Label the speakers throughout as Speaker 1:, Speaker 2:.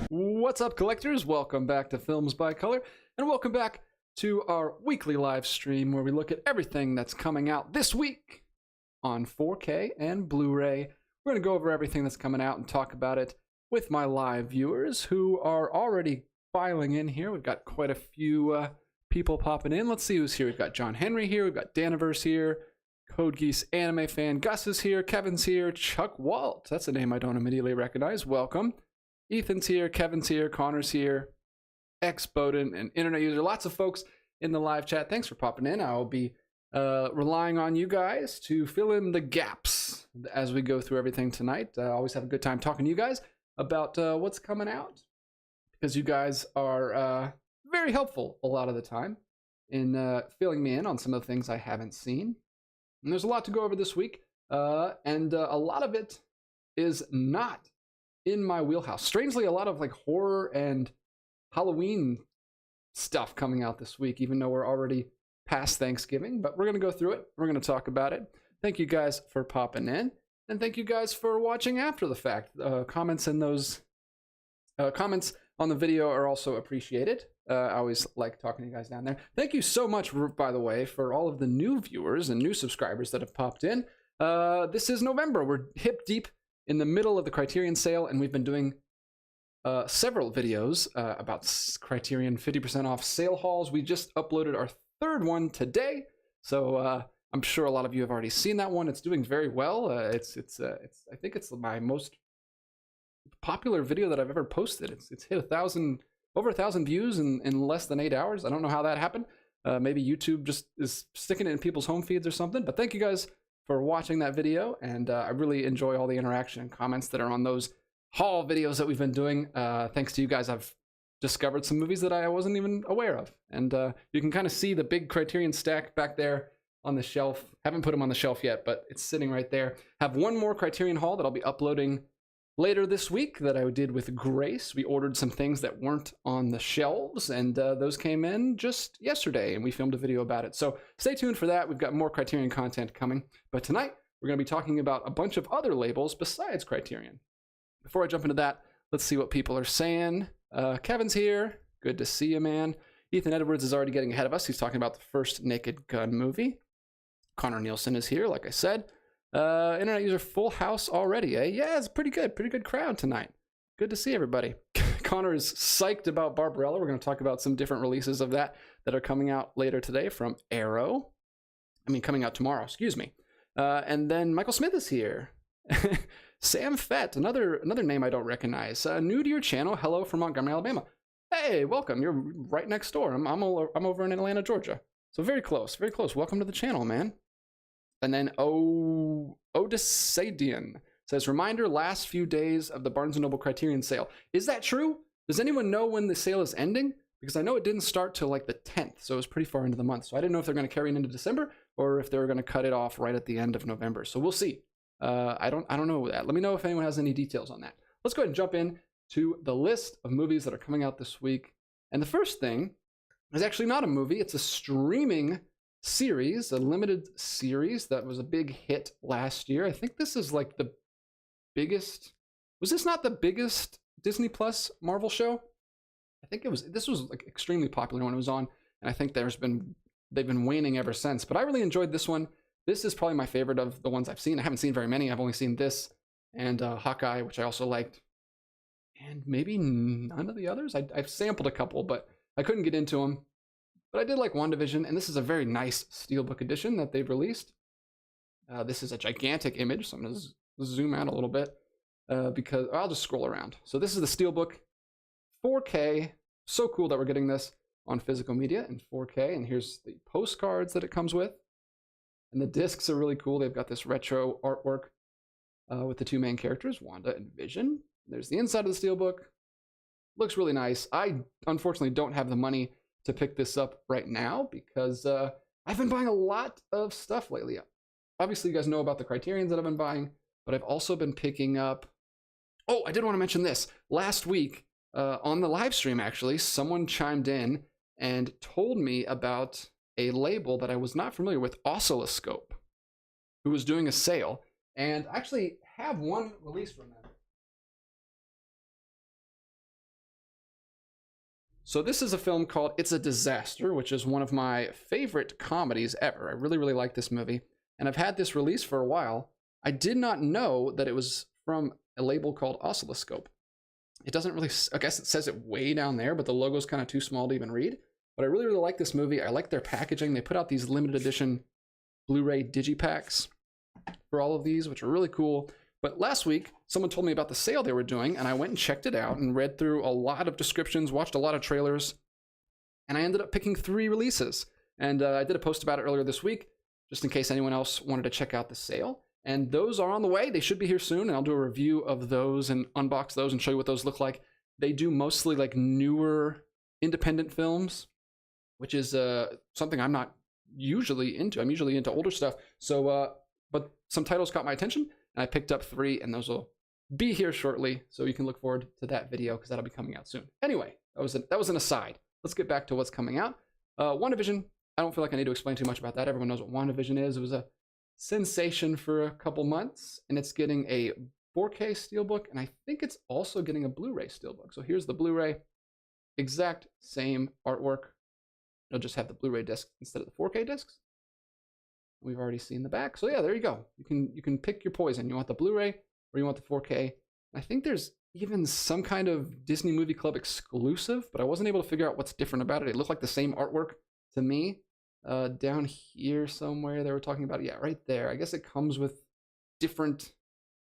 Speaker 1: What's up, collectors? Welcome back to Films by Color, and welcome back to our weekly live stream where we look at everything that's coming out this week on 4K and Blu-ray. We're going to go over everything that's coming out and talk about it with my live viewers who are already filing in here. We've got quite a few people popping in. Let's see who's here. We've got John Henry here. We've got Daniverse here. Code Geese Anime Fan. Gus is here. Kevin's here. Chuck Walt. That's a name I don't immediately recognize. Welcome. Ethan's here, Kevin's here, Connor's here, X-Bowden, and Internet User. Lots of folks in the live chat. Thanks for popping in. I'll be relying on you guys to fill in the gaps as we go through everything tonight. I always have a good time talking to you guys about what's coming out, because you guys are very helpful a lot of the time in filling me in on some of the things I haven't seen. And there's a lot to go over this week, and a lot of it is not in my wheelhouse. Strangely, a lot of like horror and Halloween stuff coming out this week, even though we're already past Thanksgiving, but we're going to go through it. We're going to talk about it. Thank you guys for popping in, and thank you guys for watching after the fact. Comments in those comments on the video are also appreciated. I always like talking to you guys down there. Thank you so much, by the way, for all of the new viewers and new subscribers that have popped in. This is November. We're hip deep in the middle of the Criterion sale, and we've been doing several videos about Criterion 50% off sale hauls. We just uploaded our third one today, so I'm sure a lot of you have already seen that one. It's doing very well. I think it's my most popular video that I've ever posted. It's hit over 1,000 views in less than 8 hours. I don't know how that happened. Maybe YouTube just is sticking it in people's home feeds or something. But thank you guys for watching that video, and I really enjoy all the interaction and comments that are on those haul videos that we've been doing. Thanks to you guys, I've discovered some movies that I wasn't even aware of, and you can kind of see the big Criterion stack back there on the shelf. Haven't put them on the shelf yet, but it's sitting right there. Have one more Criterion haul that I'll be uploading later this week that I did with Grace. We ordered some things that weren't on the shelves, and those came in just yesterday, and we filmed a video about it. So stay tuned for that. We've got more Criterion content coming. But tonight, we're going to be talking about a bunch of other labels besides Criterion. Before I jump into that, let's see what people are saying. Kevin's here. Good to see you, man. Ethan Edwards is already getting ahead of us. He's talking about the first Naked Gun movie. Connor Nielsen is here, like I said. Internet User Full House already, eh? Yeah, it's pretty good crowd tonight. Good to see everybody. Connor is psyched about Barbarella. We're going to talk about some different releases of that are coming out later today from Arrow. Coming out tomorrow, excuse me. And then Michael Smith is here. Sam Fett, another name I don't recognize. New to your channel, hello from Montgomery, Alabama. Hey, welcome. You're right next door. I'm over in Atlanta, Georgia. So very close, very close. Welcome to the channel, man. And then Odysseadian says, reminder, last few days of the Barnes & Noble Criterion sale. Is that true? Does anyone know when the sale is ending? Because I know it didn't start till like the 10th, so it was pretty far into the month. So I didn't know if they're going to carry it into December or if they're going to cut it off right at the end of November. So we'll see. I don't know that. Let me know if anyone has any details on that. Let's go ahead and jump in to the list of movies that are coming out this week. And the first thing is actually not a movie. It's a streaming series, a limited series that was a big hit last year. I think this is like the biggest. Was this not the biggest Disney Plus Marvel show? I think it was. This was like extremely popular when it was on, and I think they've been waning ever since. But I really enjoyed this one. This is probably my favorite of the ones I've seen. I haven't seen very many. I've only seen this and Hawkeye, which I also liked, and maybe none of the others. I've sampled a couple, but I couldn't get into them. But I did like WandaVision, and this is a very nice Steelbook edition that they've released. This is a gigantic image, so I'm going to zoom out a little bit because I'll just scroll around. So this is the Steelbook 4K so cool that we're getting this on physical media in 4K. And here's the postcards that it comes with. And the discs are really cool. They've got this retro artwork with the two main characters, Wanda and Vision. There's the inside of the Steelbook. Looks really nice. I unfortunately don't have the money to pick this up right now because I've been buying a lot of stuff lately. Obviously, you guys know about the Criterions that I've been buying, but I've also been picking up... Oh, I did want to mention this. Last week, on the live stream, actually, someone chimed in and told me about a label that I was not familiar with, Oscilloscope, who was doing a sale. And I actually have one release from them. So this is a film called It's a Disaster, which is one of my favorite comedies ever. I really, really like this movie. And I've had this release for a while. I did not know that it was from a label called Oscilloscope. It doesn't really, I guess it says it way down there, but the logo's kind of too small to even read. But I really, really like this movie. I like their packaging. They put out these limited edition Blu-ray digipacks for all of these, which are really cool. But last week, someone told me about the sale they were doing, and I went and checked it out and read through a lot of descriptions, watched a lot of trailers, and I ended up picking 3 releases. And I did a post about it earlier this week, just in case anyone else wanted to check out the sale. And those are on the way. They should be here soon, and I'll do a review of those and unbox those and show you what those look like. They do mostly like newer independent films, which is something I'm not usually into. I'm usually into older stuff. So, but some titles caught my attention, and I picked up 3, and those will be here shortly, so you can look forward to that video because that'll be coming out soon. Anyway, that was an aside. Let's get back to what's coming out. WandaVision, I don't feel like I need to explain too much about that. Everyone knows what WandaVision is. It was a sensation for a couple months, and it's getting a 4K Steelbook, and I think it's also getting a Blu-ray Steelbook. So here's the Blu-ray, exact same artwork. It'll just have the Blu-ray disc instead of the 4K discs. We've already seen the back. So yeah, there you go. You can pick your poison. You want the Blu-ray or you want the 4K. I think there's even some kind of Disney Movie Club exclusive, but I wasn't able to figure out what's different about it. It looked like the same artwork to me. Down here somewhere they were talking about it. Yeah, right there. I guess it comes with different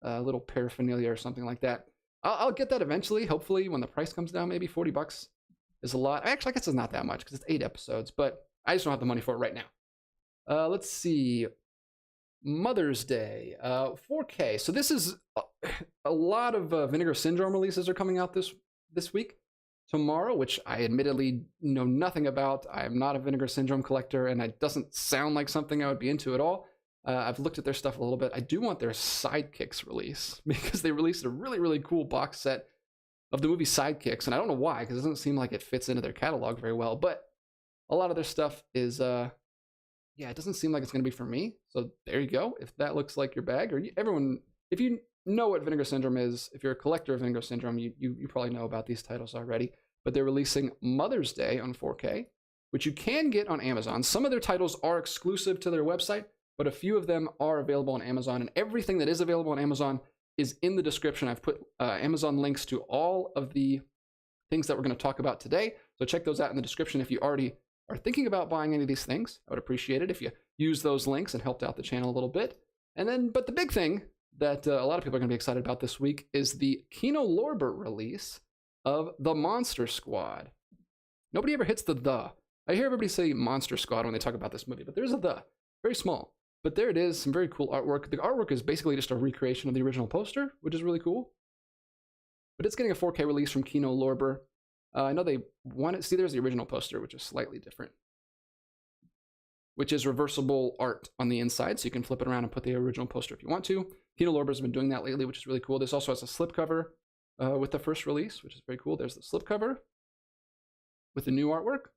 Speaker 1: little paraphernalia or something like that. I'll get that eventually, hopefully, when the price comes down. Maybe $40 is a lot. Actually, I guess it's not that much because it's 8 episodes, but I just don't have the money for it right now. Let's see. Mother's Day, 4K. So this is a lot of Vinegar Syndrome releases are coming out this week. Tomorrow, which I admittedly know nothing about. I am not a Vinegar Syndrome collector, and it doesn't sound like something I would be into at all. I've looked at their stuff a little bit. I do want their Sidekicks release because they released a really, really cool box set of the movie Sidekicks, and I don't know why, because it doesn't seem like it fits into their catalog very well, but a lot of their stuff is, yeah, it doesn't seem like it's going to be for me, so there you go. If that looks like your bag, or everyone, if you know what Vinegar Syndrome is, if you're a collector of Vinegar Syndrome, you probably know about these titles already, but they're releasing Mother's Day on 4K, which you can get on Amazon. Some of their titles are exclusive to their website, but a few of them are available on Amazon, and everything that is available on Amazon is in the description. I've put Amazon links to all of the things that we're going to talk about today, so check those out in the description if you already are thinking about buying any of these things. I would appreciate it if you use those links and helped out the channel a little bit. And then, but the big thing that a lot of people are going to be excited about this week is the Kino Lorber release of The Monster Squad. Nobody ever hits the. I hear everybody say Monster Squad when they talk about this movie, but there's a the. Very small. But there it is, some very cool artwork. The artwork is basically just a recreation of the original poster, which is really cool. But it's getting a 4K release from Kino Lorber. I know they want it. See, there's the original poster, which is slightly different, which is reversible art on the inside, so you can flip it around and put the original poster if you want to. Kino Lorber's been doing that lately, which is really cool. This also has a slipcover with the first release, which is very cool. There's the slipcover with the new artwork.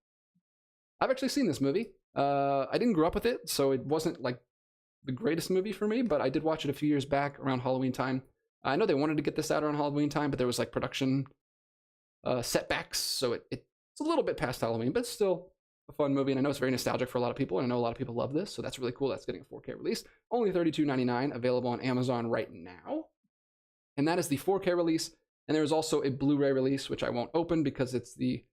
Speaker 1: I've actually seen this movie. I didn't grow up with it, so it wasn't like the greatest movie for me, but I did watch it a few years back around Halloween time. I know they wanted to get this out around Halloween time, but there was like production setbacks, so it's a little bit past Halloween, but still a fun movie, and I know it's very nostalgic for a lot of people, and I know a lot of people love this, so that's really cool. That's getting a 4K release. Only $32.99, available on Amazon right now, and that is the 4K release. And there's also a Blu-ray release, which I won't open because it's the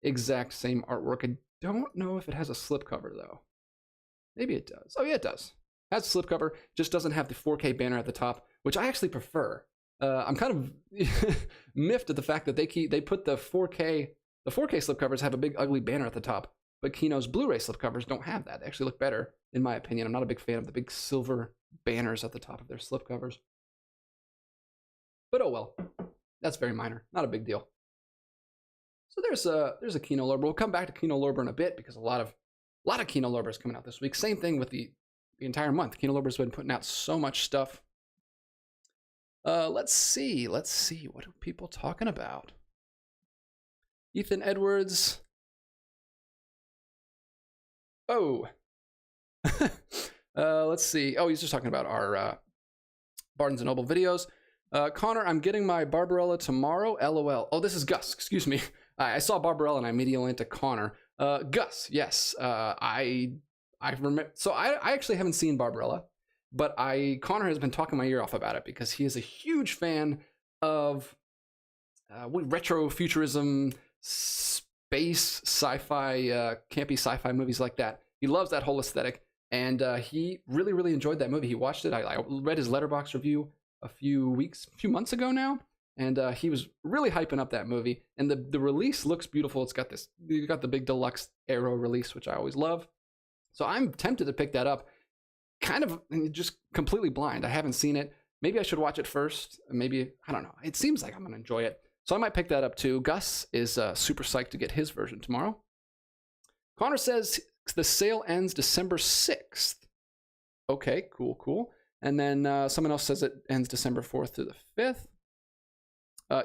Speaker 1: exact same artwork. I don't know if it has a slipcover, though. Maybe it does. Oh, yeah, it does. It has a slipcover, just doesn't have the 4K banner at the top, which I actually prefer. I'm kind of miffed at the fact that they put the 4K The 4K slipcovers have a big ugly banner at the top, but Kino's Blu-ray slipcovers don't have that. They actually look better, in my opinion. I'm not a big fan of the big silver banners at the top of their slipcovers. But oh well, that's very minor, not a big deal. So there's a Kino Lorber. We'll come back to Kino Lorber in a bit because a lot of Kino Lorbers coming out this week. Same thing with the entire month. Kino Lorber's been putting out so much stuff. Let's see. What are people talking about? Ethan Edwards. Oh. Let's see. Oh, he's just talking about our Barnes & Noble videos. Connor, I'm getting my Barbarella tomorrow. LOL. Oh, this is Gus. Excuse me. I saw Barbarella and I immediately went to Connor. Gus, yes. I remember. So I actually haven't seen Barbarella, but Connor has been talking my ear off about it because he is a huge fan of retro futurism, space, sci-fi, campy sci-fi movies like that. He loves that whole aesthetic, and he really, really enjoyed that movie. He watched it. I read his Letterboxd review a few months ago now, and he was really hyping up that movie. And the release looks beautiful. You got the big deluxe Arrow release, which I always love. So I'm tempted to pick that up, kind of just completely blind. I haven't seen it. Maybe I should watch it first. Maybe, I don't know. It seems like I'm gonna enjoy it. So I might pick that up too. Gus is super psyched to get his version tomorrow. Connor says the sale ends December 6th. Okay, cool. And then someone else says it ends December 4th to the 5th.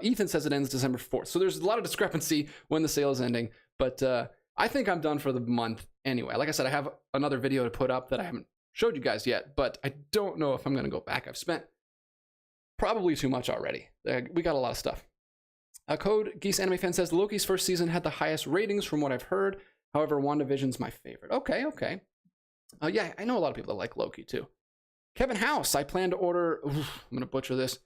Speaker 1: Ethan says it ends December 4th. So there's a lot of discrepancy when the sale is ending. But I think I'm done for the month anyway. Like I said, I have another video to put up that I haven't showed you guys yet. But I don't know if I'm going to go back. I've spent probably too much already. We got a lot of stuff. Code Geese Anime Fan says Loki's first season had the highest ratings from what I've heard. However, WandaVision's my favorite. Okay. Yeah, I know a lot of people that like Loki too. Kevin House, I plan to order, I'm going to butcher this,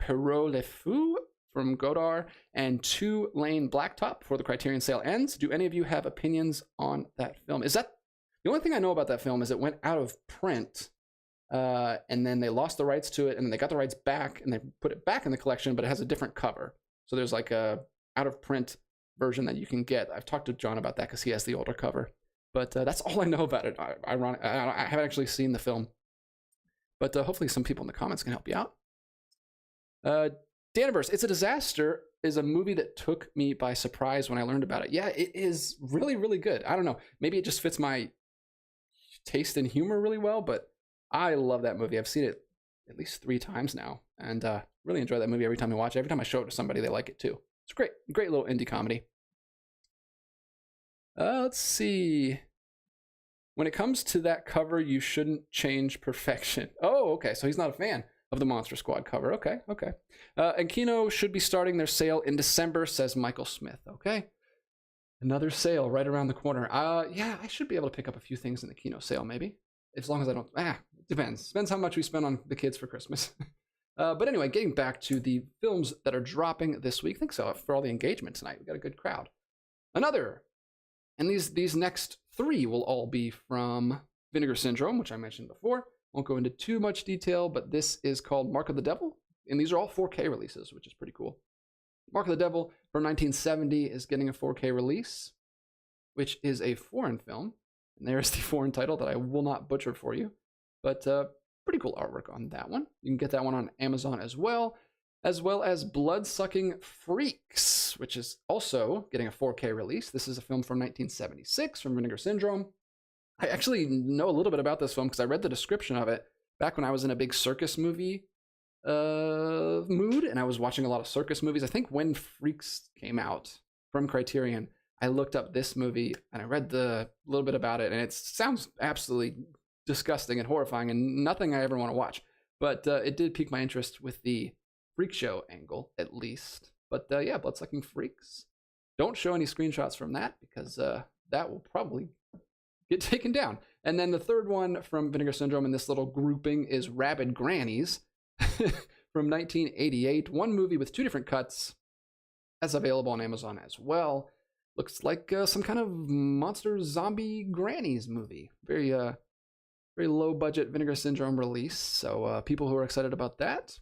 Speaker 1: Perot Le Fou from Godard and 2 Lane Blacktop before the Criterion sale ends. Do any of you have opinions on that film? Is that, the only thing I know about that film is it went out of print and then they lost the rights to it and then they got the rights back and they put it back in the collection, but it has a different cover. So there's like a out of print version that you can get. I've talked to John about that because he has the older cover. But that's all I know about it. Ironic, I haven't actually seen the film. But hopefully some people in the comments can help you out. Daniverse, It's a Disaster is a movie that took me by surprise when I learned about it. Yeah, it is really, really good. I don't know. Maybe it just fits my taste and humor really well, but I love that movie. I've seen it at least 3 times now, and really enjoy that movie every time I watch it. Every time I show it to somebody, they like it too. It's great. Great little indie comedy. Let's see. When it comes to that cover, you shouldn't change perfection. Oh, okay. So he's not a fan of the Monster Squad cover. Okay. And Kino should be starting their sale in December, says Michael Smith. Okay. Another sale right around the corner. Yeah, I should be able to pick up a few things in the Kino sale, maybe. As long as I don't, it depends. Depends how much we spend on the kids for Christmas. But anyway, getting back to the films that are dropping this week. Thanks for all the engagement tonight. We got a good crowd. And these next 3 will all be from Vinegar Syndrome, which I mentioned before. Won't go into too much detail, but this is called Mark of the Devil. And these are all 4K releases, which is pretty cool. Mark of the Devil from 1970 is getting a 4K release, which is a foreign film. And there's the foreign title that I will not butcher for you. But pretty cool artwork on that one. You can get that one on Amazon as well as Blood-Sucking Freaks, which is also getting a 4K release. This is a film from 1976 from Vinegar Syndrome. I actually know a little bit about this film because I read the description of it back when I was in a big circus movie mood, and I was watching a lot of circus movies. I think when Freaks came out from Criterion, I looked up this movie and I read a little bit about it, and it sounds absolutely disgusting and horrifying and nothing I ever want to watch. But it did pique my interest with the freak show angle, at least. But yeah, Blood-Sucking Freaks. Don't show any screenshots from that because that will probably get taken down. And then the third one from Vinegar Syndrome in this little grouping is Rabid Grannies from 1988. One movie with 2 different cuts. That's available on Amazon as well. Looks like some kind of monster zombie grannies movie. Very low budget Vinegar Syndrome release. So people who are excited about that,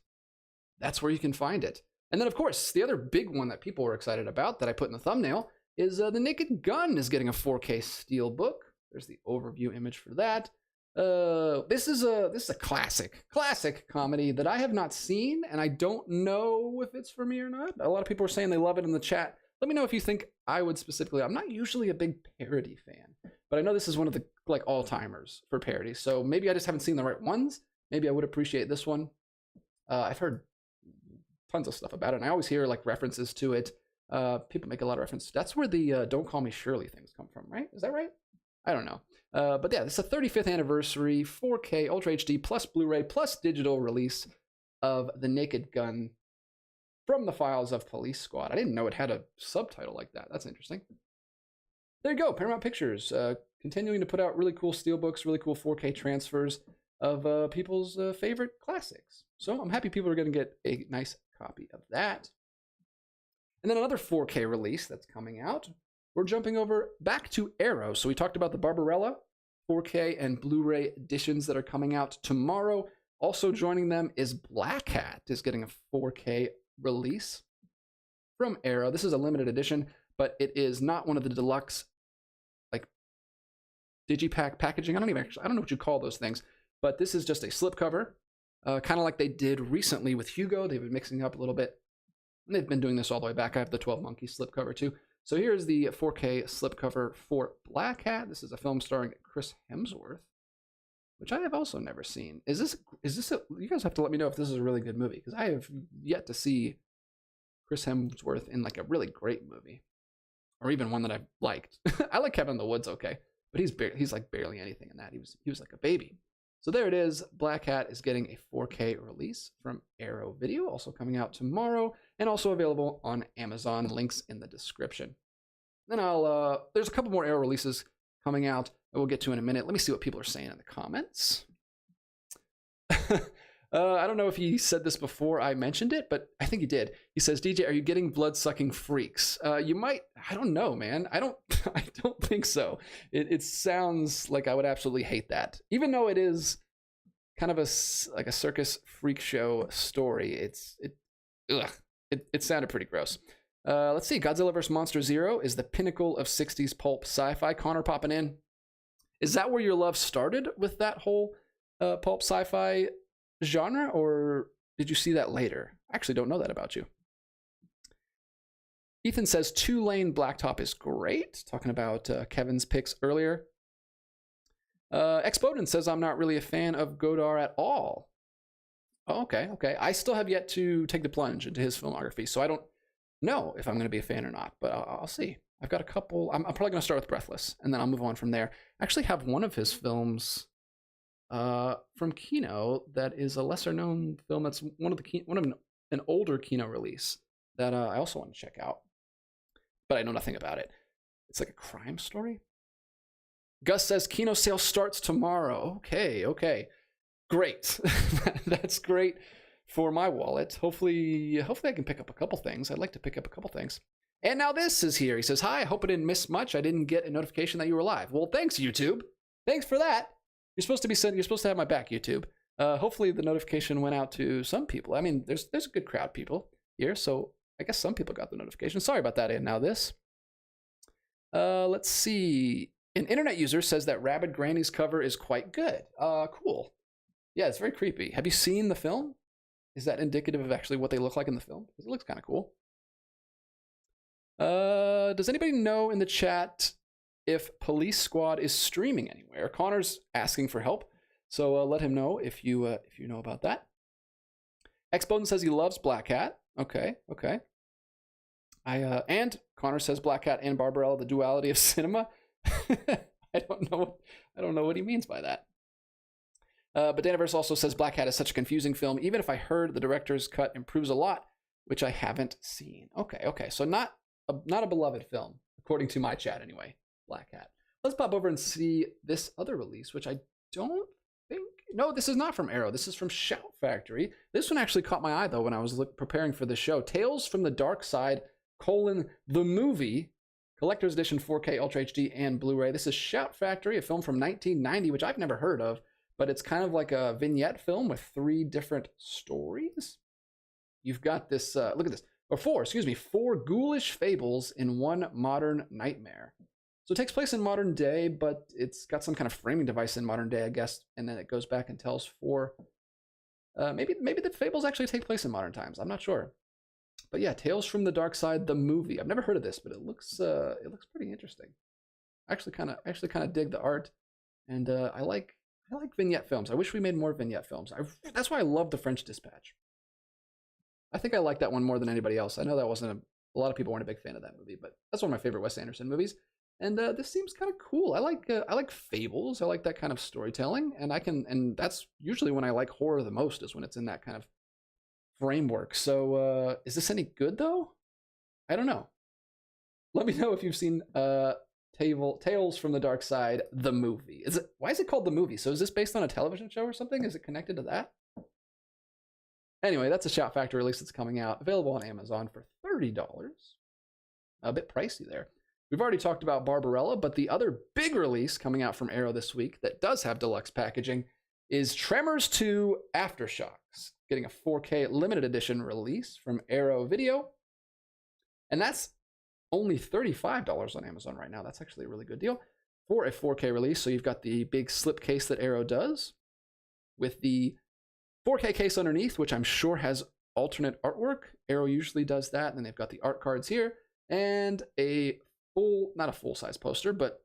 Speaker 1: that's where you can find it. And then, of course, the other big one that people were excited about that I put in the thumbnail is The Naked Gun is getting a 4K Steelbook. There's the overview image for that. This is a classic comedy that I have not seen, and I don't know if it's for me or not. A lot of people are saying they love it in the chat. Let me know if you think I would specifically. I'm not usually a big parody fan, but I know this is one of the like all-timers for parody. So maybe I just haven't seen the right ones. Maybe I would appreciate this one. I've heard tons of stuff about it, and I always hear like references to it. People make a lot of references. That's where the Don't Call Me Shirley things come from, right? Is that right? I don't know. But yeah, this is a 35th anniversary 4K Ultra HD plus Blu-ray plus digital release of The Naked Gun from the files of Police Squad. I didn't know it had a subtitle like that. That's interesting. There you go, Paramount Pictures, continuing to put out really cool steelbooks, really cool 4K transfers of people's favorite classics. So I'm happy people are going to get a nice copy of that. And then another 4K release that's coming out. We're jumping over back to Arrow. So we talked about the Barbarella 4K and Blu-ray editions that are coming out tomorrow. Also joining them is Blackhat is getting a 4K release from Arrow. This is a limited edition, but it is not one of the deluxe like digipack packaging. I don't know what you call those things, but this is just a slipcover, kind of like they did recently with Hugo. They've been mixing up a little bit, and they've been doing this all the way back. I have the 12 Monkeys slipcover too. So here's the 4K slipcover for Blackhat. This is a film starring Chris Hemsworth, which I have also never seen. Is this you guys have to let me know if this is a really good movie, because I have yet to see Chris Hemsworth in like a really great movie, or even one that I've liked. I like Kevin in the Woods, okay, but he's like barely anything in that. He was like a baby. So there it is. Blackhat is getting a 4K release from Arrow Video, also coming out tomorrow, and also available on Amazon. Links in the description. Then there's a couple more Arrow releases coming out that we'll get to in a minute. Let me see what people are saying in the comments. I don't know if he said this before I mentioned it, but I think he did. He says, DJ, are you getting blood-sucking freaks? You might. I don't know, man. I don't think so. It sounds like I would absolutely hate that. Even though it is kind of like a circus freak show story, it sounded pretty gross. Let's see. Godzilla vs. Monster Zero is the pinnacle of 60s pulp sci-fi. Connor popping in. Is that where your love started with that whole pulp sci-fi genre, or did you see that later? I actually don't know that about you. Ethan says 2-lane blacktop is great. Talking about Kevin's picks earlier. Expoden says I'm not really a fan of Godard at all. Oh, okay. I still have yet to take the plunge into his filmography, so I don't know if I'm going to be a fan or not, but I'll see. I've got a couple. I'm probably going to start with Breathless, and then I'll move on from there. I actually have one of his films from Kino that is a lesser-known film. That's one of an older Kino release that I also want to check out, but I know nothing about it. It's like a crime story. Gus says Kino sale starts tomorrow. Okay, great. That's great for my wallet. Hopefully I can pick up a couple things. I'd like to pick up a couple things. And now this is here. He says, hi, I hope I didn't miss much. I didn't get a notification that you were live. Well, thanks, YouTube. Thanks for that. You're supposed to have my back, YouTube. Hopefully the notification went out to some people. I mean, there's a good crowd of people here, so I guess some people got the notification. Sorry about that. And now this. Let's see. An internet user says that Rabid Grannies cover is quite good. Cool. Yeah, it's very creepy. Have you seen the film? Is that indicative of actually what they look like in the film? Because it looks kind of cool. Does anybody know in the chat if Police Squad is streaming anywhere? Connor's asking for help, so let him know if you know about that. Expoden says he loves Blackhat. Okay. And Connor says Blackhat and Barbarella, the duality of cinema. I don't know what he means by that. But Daniverse also says Blackhat is such a confusing film. Even if I heard the director's cut improves a lot, which I haven't seen. Okay. So not a beloved film, according to my chat anyway. Blackhat. Let's pop over and see this other release, which I don't think. No, this is not from Arrow. This is from Shout Factory. This one actually caught my eye though when I was preparing for the show. Tales from the Darkside: the movie. Collector's Edition 4K Ultra HD and Blu-ray. This is Shout Factory, a film from 1990, which I've never heard of, but it's kind of like a vignette film with 3 different stories. you've got this, look at this, or four, excuse me, four ghoulish fables in one modern nightmare. So it takes place in modern day, but it's got some kind of framing device in modern day, I guess, and then it goes back and tells four, maybe the fables actually take place in modern times. I'm not sure. But yeah, Tales from the Darkside, the movie. I've never heard of this, but it looks pretty interesting. I actually kind of dig the art, and I like vignette films. I wish we made more vignette films. That's why I love The French Dispatch. I think I like that one more than anybody else. I know that wasn't a lot of people weren't a big fan of that movie, but that's one of my favorite Wes Anderson movies. And this seems kind of cool. I like fables. I like that kind of storytelling, and that's usually when I like horror the most, is when it's in that kind of framework. So is this any good though? I don't know. Let me know if you've seen Tales from the Darkside, the movie. Why is it called the movie? So is this based on a television show or something? Is it connected to that? Anyway, that's a Shout Factor release that's coming out, available on Amazon for $30. A bit pricey there. We've already talked about Barbarella, but the other big release coming out from Arrow this week that does have deluxe packaging is Tremors 2 Aftershocks, getting a 4K limited edition release from Arrow Video. And that's only $35 on Amazon right now. That's actually a really good deal for a 4K release. So you've got the big slipcase that Arrow does with the 4K case underneath, which I'm sure has alternate artwork. Arrow usually does that. And then they've got the art cards here and not a full-size poster, but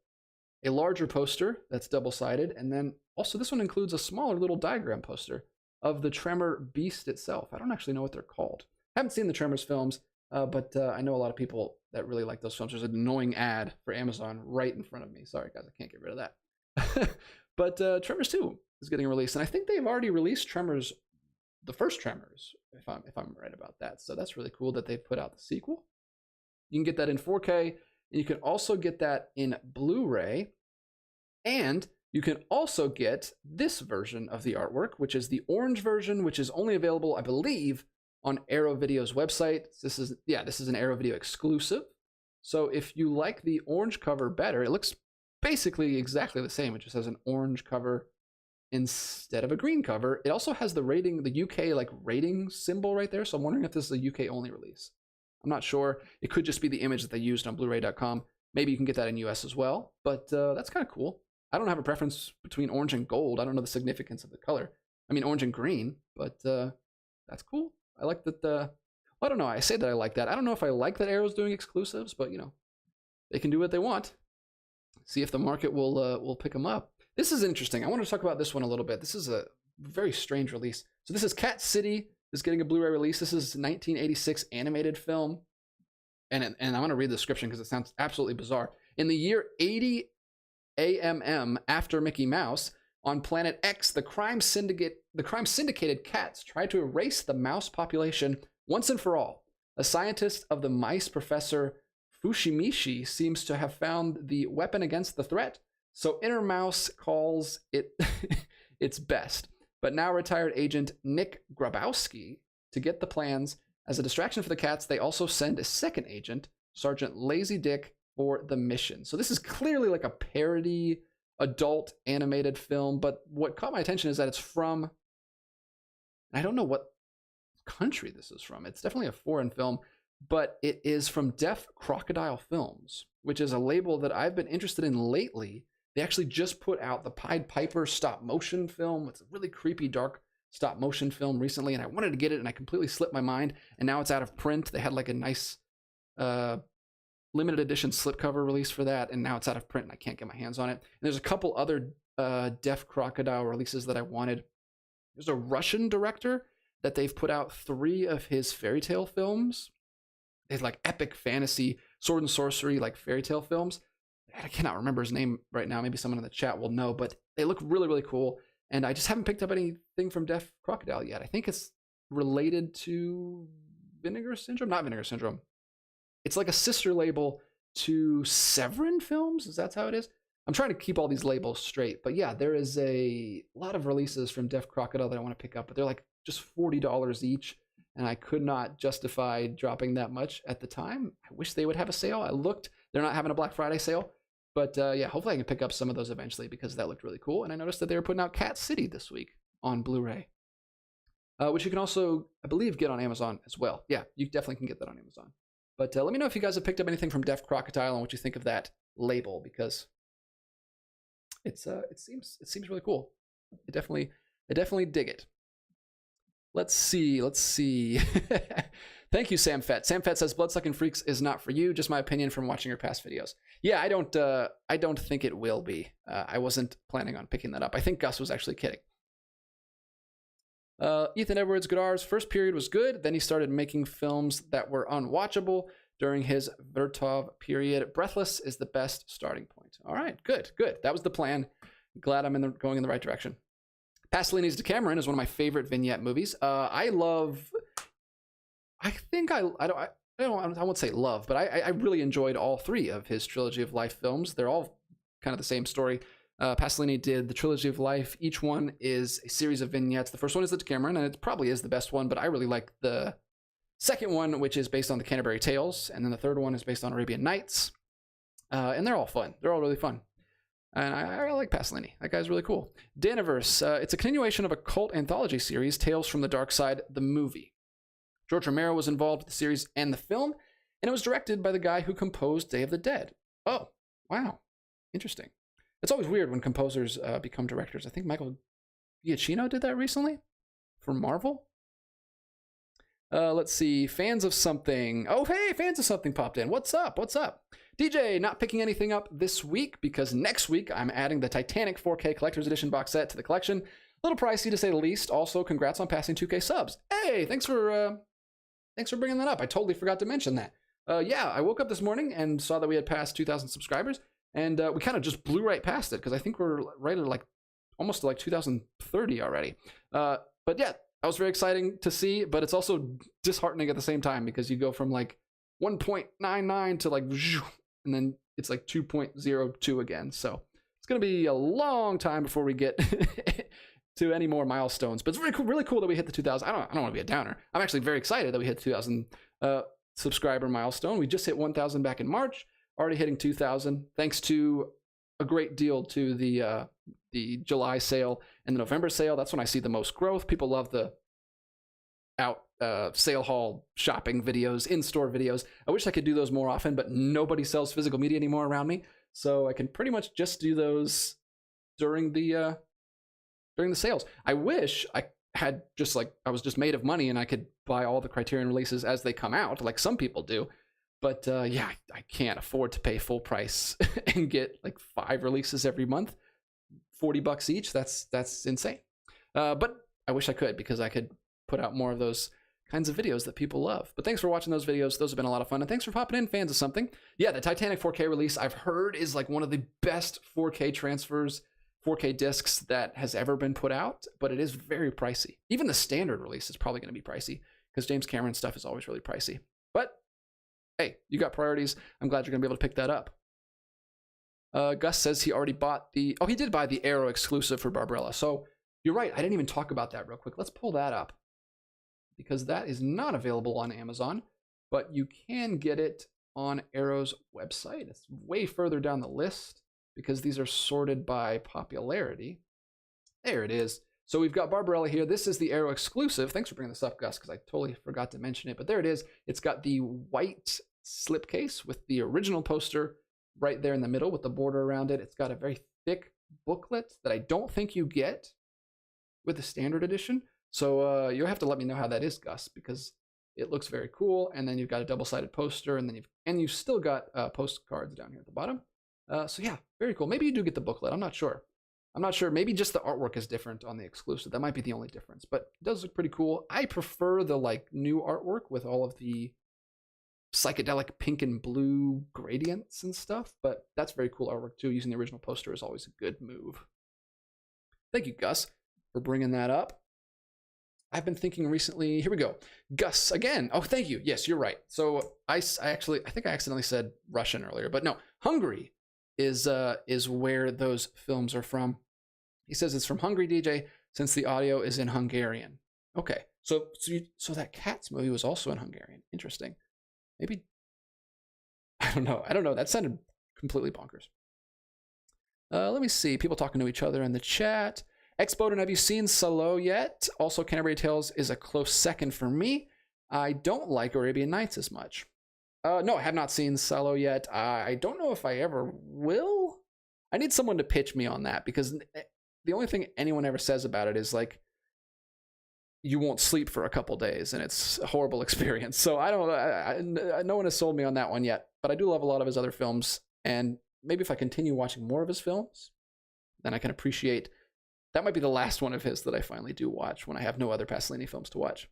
Speaker 1: a larger poster that's double-sided. And then also this one includes a smaller little diagram poster of the Tremor beast itself. I don't actually know what they're called. I haven't seen the Tremors films, but I know a lot of people that really like those films. There's an annoying ad for Amazon right in front of me. Sorry, guys, I can't get rid of that. But Tremors 2 is getting released, and I think they've already released Tremors, the first Tremors, if I'm right about that. So that's really cool that they've put out the sequel. You can get that in 4K, and you can also get that in Blu-ray, and you can also get this version of the artwork, which is the orange version, which is only available, I believe, on Arrow Video's website. This is an Arrow Video exclusive. So if you like the orange cover better, it looks basically exactly the same. It just has an orange cover instead of a green cover. It also has the UK rating symbol right there. So I'm wondering if this is a UK only release. I'm not sure. It could just be the image that they used on Blu-ray.com. Maybe you can get that in US as well, but that's kind of cool. I don't have a preference between orange and gold. I don't know the significance of the color. I mean, orange and green, but that's cool. I like that. Well, I don't know. I say that I like that. I don't know if I like that Arrow's doing exclusives, but they can do what they want. See if the market will pick them up. This is interesting. I want to talk about this one a little bit. This is a very strange release. So this is Cat City is getting a Blu-ray release. This is a 1986 animated film. And I want to read the description because it sounds absolutely bizarre. In the year 80 AMM after Mickey Mouse, on planet X, the crime syndicated cats try to erase the mouse population once and for all. A scientist of the mice, Professor Fushimishi, seems to have found the weapon against the threat, so Inner Mouse calls it its best. But now retired agent Nick Grabowski to get the plans. As a distraction for the cats, they also send a second agent, Sergeant Lazy Dick, for the mission. So this is clearly like a parody adult animated film, but what caught my attention is that it's from, I don't know what country this is from. It's definitely a foreign film, but it is from Deaf Crocodile Films, which is a label that I've been interested in lately. They actually just put out the Pied Piper stop motion film. It's a really creepy, dark stop motion film recently, and I wanted to get it, and I completely slipped my mind, and now it's out of print. They had like a nice limited edition slipcover release for that, and now it's out of print, and I can't get my hands on it. And there's a couple other Deaf Crocodile releases that I wanted. There's a Russian director that they've put out 3 of his fairy tale films. They have like epic fantasy, sword and sorcery, like fairy tale films. I cannot remember his name right now. Maybe someone in the chat will know, but they look really, really cool. And I just haven't picked up anything from Deaf Crocodile yet. I think it's related to Vinegar Syndrome. Not Vinegar Syndrome. It's like a sister label to Severin Films. Is that how it is? I'm trying to keep all these labels straight. But yeah, there is a lot of releases from Deaf Crocodile that I want to pick up, but they're like just $40 each. And I could not justify dropping that much at the time. I wish they would have a sale. I looked. They're not having a Black Friday sale. But yeah, hopefully I can pick up some of those eventually because that looked really cool. And I noticed that they were putting out Cat City this week on Blu-ray. which you can also, I believe, get on Amazon as well. Yeah, you definitely can get that on Amazon. But let me know if you guys have picked up anything from Deaf Crocodile and what you think of that label, because it seems really cool. I definitely dig it. Let's see. Thank you, Sam Fett. Sam Fett says Bloodsucking Freaks is not for you. Just my opinion from watching your past videos. Yeah, I don't think it will be. I wasn't planning on picking that up. I think Gus was actually kidding. Ethan Edwards Godar's first period was good. Then he started making films that were unwatchable during his Vertov period. Breathless is the best starting point. All right, good. That was the plan. Glad I'm going in the right direction. Pasolini's Decameron is one of my favorite vignette movies. I won't say love, but I really enjoyed all three of his Trilogy of Life films. They're all kind of the same story. Pasolini did the Trilogy of Life. Each one is a series of vignettes. The first one is the Decameron, and it probably is the best one, but I really like the second one, which is based on the Canterbury Tales, and then the third one is based on Arabian Nights. And they're all fun. They're all really fun. And I really like Pasolini. That guy's really cool. Daniverse. It's a continuation of a cult anthology series, Tales from the Darkside, the movie. George Romero was involved with the series and the film, and it was directed by the guy who composed Day of the Dead. Oh, wow. Interesting. It's always weird when composers become directors. I think Michael Giacchino did that recently for Marvel. Let's see. Fans of Something. Oh, hey, Fans of Something popped in. What's up? DJ, not picking anything up this week because next week I'm adding the Titanic 4K Collector's Edition box set to the collection. A little pricey to say the least. Also, congrats on passing 2K subs. Hey, thanks for bringing that up. I totally forgot to mention that. Yeah, I woke up this morning and saw that we had passed 2,000 subscribers, and we kind of just blew right past it because I think we're right at almost to 2030 already. But yeah, that was very exciting to see, but it's also disheartening at the same time because you go from 1.99 to and then it's 2.02 again. So it's going to be a long time before we get to any more milestones. But it's really cool that we hit the 2,000. I don't want to be a downer. I'm actually very excited that we hit the 2,000 subscriber milestone. We just hit 1,000 back in March, already hitting 2,000 thanks to a great deal to the July sale and the November sale. That's when I see the most growth. People love the sale haul shopping videos, in-store videos. I wish I could do those more often, but nobody sells physical media anymore around me, so I can pretty much just do those during the sales. I wish I had I was just made of money and I could buy all the Criterion releases as they come out, like some people do. But yeah, I can't afford to pay full price and get 5 releases every month, $40 each. That's insane. But I wish I could, because I could put out more of those kinds of videos that people love. But thanks for watching those videos. Those have been a lot of fun. And thanks for popping in, Fans of Something. Yeah, the Titanic 4K release, I've heard, is one of the best 4K transfers, 4K discs that has ever been put out, but it is very pricey. Even the standard release is probably going to be pricey because James Cameron stuff is always really pricey. But hey, you got priorities. I'm glad you're going to be able to pick that up. Gus says he already bought he did buy the Arrow exclusive for Barbarella. So you're right. I didn't even talk about that real quick. Let's pull that up, because that is not available on Amazon, but you can get it on Arrow's website. It's way further down the list because these are sorted by popularity. There it is. So we've got Barbarella here. This is the Arrow exclusive. Thanks for bringing this up, Gus, because I totally forgot to mention it. But there it is. It's got the white slipcase with the original poster right there in the middle with the border around it. It's got a very thick booklet that I don't think you get with the standard edition. So you'll have to let me know how that is, Gus, because it looks very cool. And then you've got a double-sided poster, and then you've still got postcards down here at the bottom. So yeah, very cool. Maybe you do get the booklet. I'm not sure. Maybe just the artwork is different on the exclusive. That might be the only difference, but it does look pretty cool. I prefer the new artwork with all of the psychedelic pink and blue gradients and stuff, but that's very cool artwork too. Using the original poster is always a good move. Thank you, Gus, for bringing that up. I've been thinking recently, here we go. Gus, again. Oh, thank you. Yes, you're right. So I think I accidentally said Russian earlier, but no, Hungary is where those films are from. He says it's from Hungary, DJ, since the audio is in Hungarian. Okay, so that Cats movie was also in Hungarian. Interesting. Maybe, I don't know. That sounded completely bonkers. Let me see. People talking to each other in the chat. Expoden, have you seen Salo yet? Also, Canterbury Tales is a close second for me. I don't like Arabian Nights as much. No, I have not seen Salo yet. I don't know if I ever will. I need someone to pitch me on that, because the only thing anyone ever says about it is like, you won't sleep for a couple days and it's a horrible experience. So I don't, no one has sold me on that one yet, but I do love a lot of his other films. And maybe if I continue watching more of his films, then I can appreciate, that might be the last one of his that I finally do watch when I have no other Pasolini films to watch.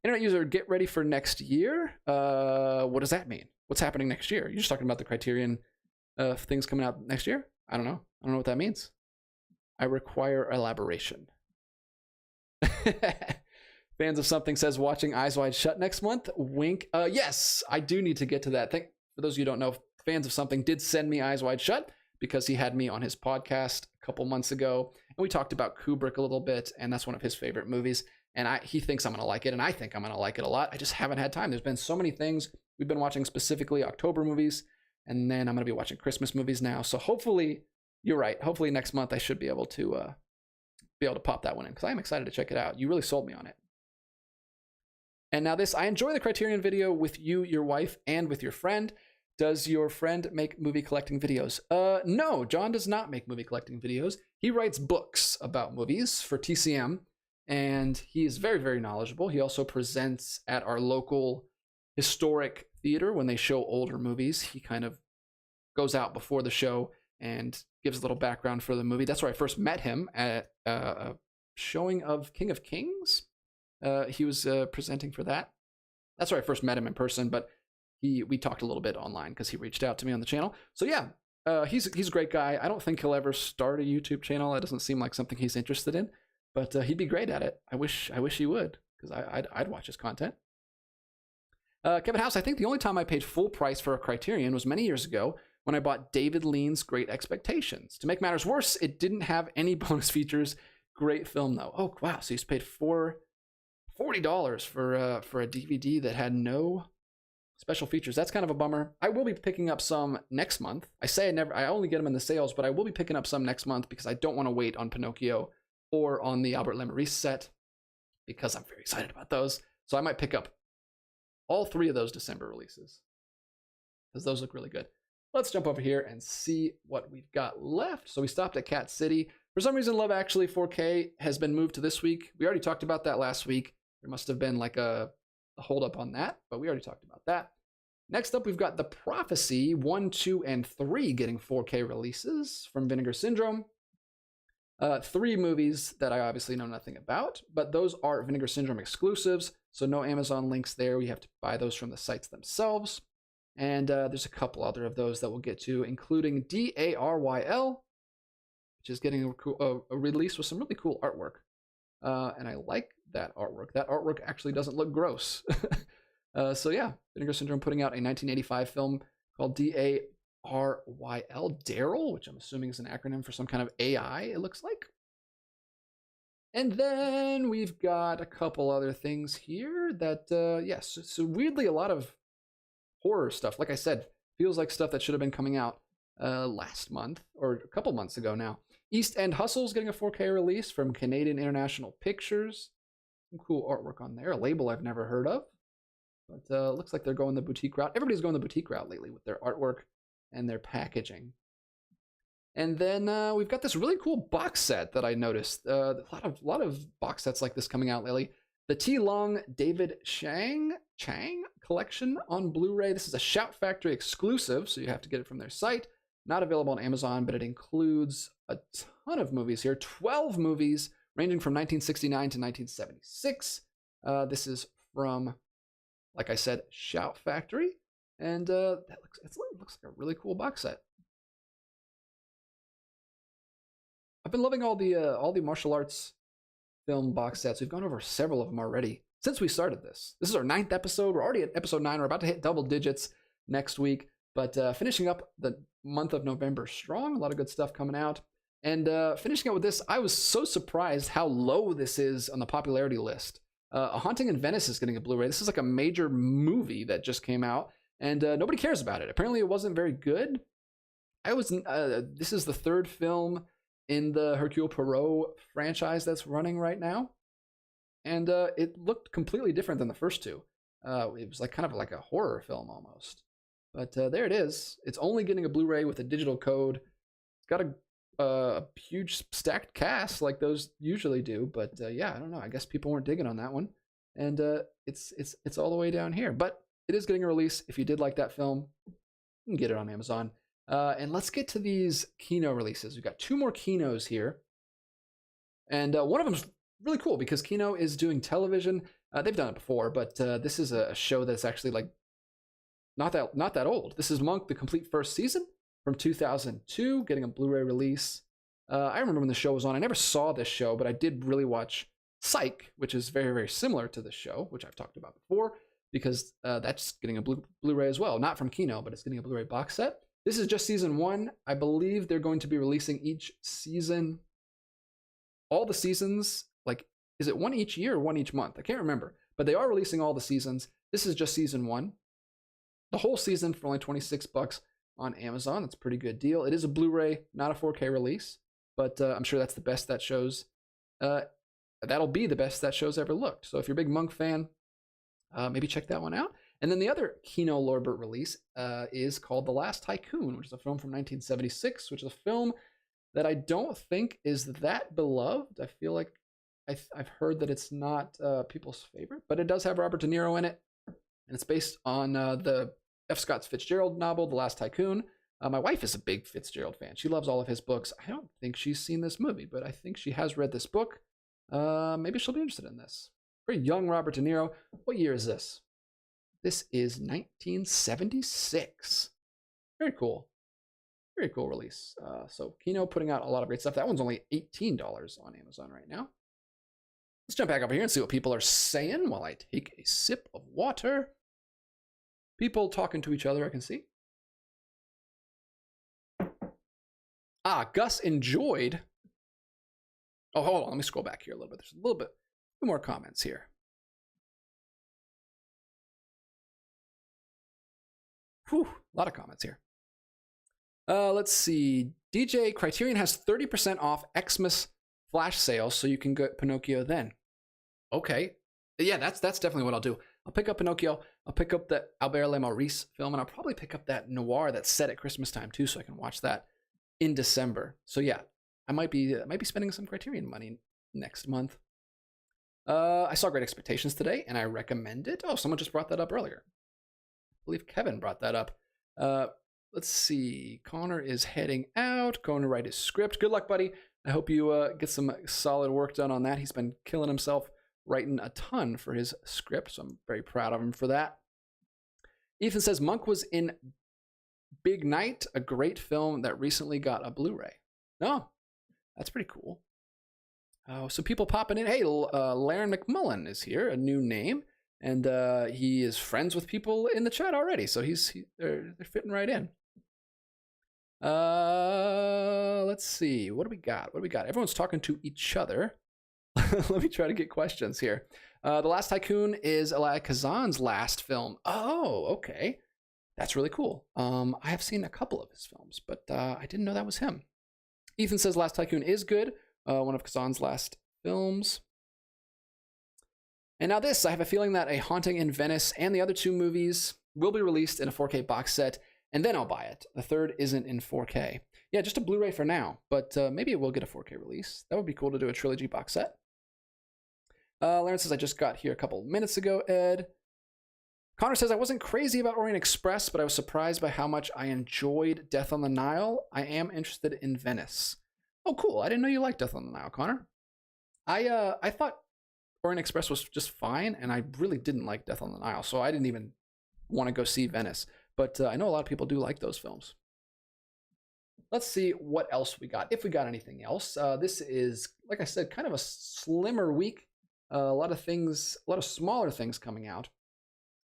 Speaker 1: Internet user, get ready for next year. What does that mean? What's happening next year? You're just talking about the Criterion things coming out next year? I don't know. I don't know what that means. I require elaboration. Fans of Something says watching Eyes Wide Shut next month. Wink. Yes, I do need to get to that. For those of you who don't know, Fans of Something did send me Eyes Wide Shut because he had me on his podcast a couple months ago, and we talked about Kubrick a little bit, and that's one of his favorite movies. And he thinks I'm going to like it, and I think I'm going to like it a lot. I just haven't had time. There's been so many things. We've been watching specifically October movies, and then I'm going to be watching Christmas movies now. So hopefully, you're right. Hopefully next month I should be able to pop that one in, because I'm excited to check it out. You really sold me on it. And now this, I enjoy the Criterion video with you, your wife, and with your friend. Does your friend make movie collecting videos? No, John does not make movie collecting videos. He writes books about movies for TCM, and he is very, very knowledgeable. He also presents at our local historic theater when they show older movies. He kind of goes out before the show and gives a little background for the movie. That's where I first met him, at a showing of King of Kings. He was presenting for that. That's where I first met him in person, but we talked a little bit online because he reached out to me on the channel. So yeah, he's a great guy. I don't think he'll ever start a YouTube channel. It doesn't seem like something he's interested in, but he'd be great at it. I wish he would, because I'd watch his content. Kevin House, I think the only time I paid full price for a Criterion was many years ago when I bought David Lean's Great Expectations. To make matters worse, it didn't have any bonus features. Great film though. Oh wow, so you paid $40 for a DVD that had no special features. That's kind of a bummer. I will be picking up some next month. I only get them in the sales, but I will be picking up some next month because I don't want to wait on Pinocchio or on the Albert Lemarice set, because I'm very excited about those. So I might pick up all 3 of those December releases, because those look really good. Let's jump over here and see what we've got left. So we stopped at Cat City. For some reason, Love Actually 4K has been moved to this week. We already talked about that last week. There must have been like a hold up on that, but we already talked about that. Next up, we've got The Prophecy 1, 2, and 3 getting 4K releases from Vinegar Syndrome. 3 movies that I obviously know nothing about, but those are Vinegar Syndrome exclusives, so no Amazon links there. We have to buy those from the sites themselves. And there's a couple other of those that we'll get to, including DARYL, which is getting a release with some really cool artwork. And I like that artwork. That artwork actually doesn't look gross. So yeah, Vinegar Syndrome putting out a 1985 film called DARYL, Daryl, which I'm assuming is an acronym for some kind of AI, it looks like. And then we've got a couple other things here that, yes, so weirdly a lot of horror stuff. Like I said, feels like stuff that should have been coming out last month or a couple months ago now. East End Hustle's getting a 4K release from Canadian International Pictures. Some cool artwork on there, a label I've never heard of. But looks like they're going the boutique route. Everybody's going the boutique route lately with their artwork and their packaging. And then we've got this really cool box set that I noticed. A lot of box sets like this coming out lately. The T. Long David Chang collection on Blu-ray. This is a Shout Factory exclusive, so you have to get it from their site. Not available on Amazon, but it includes a ton of movies here. 12 movies ranging from 1969 to 1976. This is from, like I said, Shout Factory, and it looks like a really cool box set. I've been loving all the martial arts film box sets. We've gone over several of them already since we started this. This is our 9th episode. We're already at episode 9. We're about to hit double digits next week, but finishing up the month of November strong. A lot of good stuff coming out. And finishing out with this, I was so surprised how low this is on the popularity list. A Haunting in Venice is getting a Blu-ray. This is like a major movie that just came out, and nobody cares about it. Apparently, it wasn't very good. This is the 3rd film in the Hercule Poirot franchise that's running right now. And it looked completely different than the first two. It was like kind of like a horror film almost. But there it is. It's only getting a Blu-ray with a digital code. It's got a huge stacked cast like those usually do. But yeah, I don't know. I guess people weren't digging on that one. And it's all the way down here. But it is getting a release. If you did like that film, you can get it on Amazon. And let's get to these Kino releases. We've got 2 more Kinos here. And one of them's really cool because Kino is doing television. They've done it before, but this is a show that's actually like not that old. This is Monk, the complete first season from 2002, getting a Blu-ray release. I remember when the show was on. I never saw this show, but I did really watch Psych, which is very, very similar to this show, which I've talked about before, because that's getting a Blu-ray as well. Not from Kino, but it's getting a Blu-ray box set. This is just season 1. I believe they're going to be releasing each season, all the seasons, like, is it one each year or one each month? I can't remember, but they are releasing all the seasons. This is just season 1. The whole season for only $26 on Amazon. That's a pretty good deal. It is a Blu-ray, not a 4K release, but I'm sure that's the best that show's. That'll be the best that show's ever looked. So if you're a big Monk fan, maybe check that one out. And then the other Kino Lorber release is called The Last Tycoon, which is a film from 1976, which is a film that I don't think is that beloved. I feel like I've heard that it's not people's favorite, but it does have Robert De Niro in it. And it's based on the F. Scott Fitzgerald novel, The Last Tycoon. My wife is a big Fitzgerald fan. She loves all of his books. I don't think she's seen this movie, but I think she has read this book. Maybe she'll be interested in this. Very young Robert De Niro. What year is this? This is 1976. Very cool. Very cool release. So Kino putting out a lot of great stuff. That one's only $18 on Amazon right now. Let's jump back over here and see what people are saying while I take a sip of water. People talking to each other, I can see. Gus enjoyed. Oh, hold on. Let me scroll back here a little bit. There's a little bit more comments here. Whew, a lot of comments here. Let's see. DJ Criterion has 30% off Xmas flash sale, so you can get Pinocchio then. Okay. Yeah, that's definitely what I'll do. I'll pick up Pinocchio. I'll pick up the Albert Le Maurice film, and I'll probably pick up that noir that's set at Christmas time too, so I can watch that in December. So yeah, I might be spending some Criterion money next month. I saw Great Expectations today, and I recommend it. Oh, someone just brought that up earlier. I believe Kevin brought that up. Let's see. Connor is heading out. Going to write his script. Good luck, buddy. I hope you get some solid work done on that. He's been killing himself writing a ton for his script, so I'm very proud of him for that. Ethan says Monk was in Big Night, a great film that recently got a Blu-ray. Oh, that's pretty cool. Oh, so people popping in. Hey, Laren McMullen is here, a new name, and he is friends with people in the chat already, so they're fitting right in. Let's see. What do we got? Everyone's talking to each other. Let me try to get questions here. The Last Tycoon is Elia Kazan's last film. Oh, okay. That's really cool. I have seen a couple of his films, but I didn't know that was him. Ethan says Last Tycoon is good. One of Kazan's last films. And now this, I have a feeling that A Haunting in Venice and the other 2 movies will be released in a 4K box set, and then I'll buy it. The third isn't in 4K. Yeah, just a Blu-ray for now, but maybe it will get a 4K release. That would be cool to do a trilogy box set. Laren says, I just got here a couple minutes ago, Ed. Connor says, I wasn't crazy about Orient Express, but I was surprised by how much I enjoyed Death on the Nile. I am interested in Venice. Oh, cool. I didn't know you liked Death on the Nile, Connor. I thought Orient Express was just fine, and I really didn't like Death on the Nile, so I didn't even want to go see Venice. But I know a lot of people do like those films. Let's see what else we got, if we got anything else. This is, like I said, kind of a slimmer week. A lot of smaller things coming out.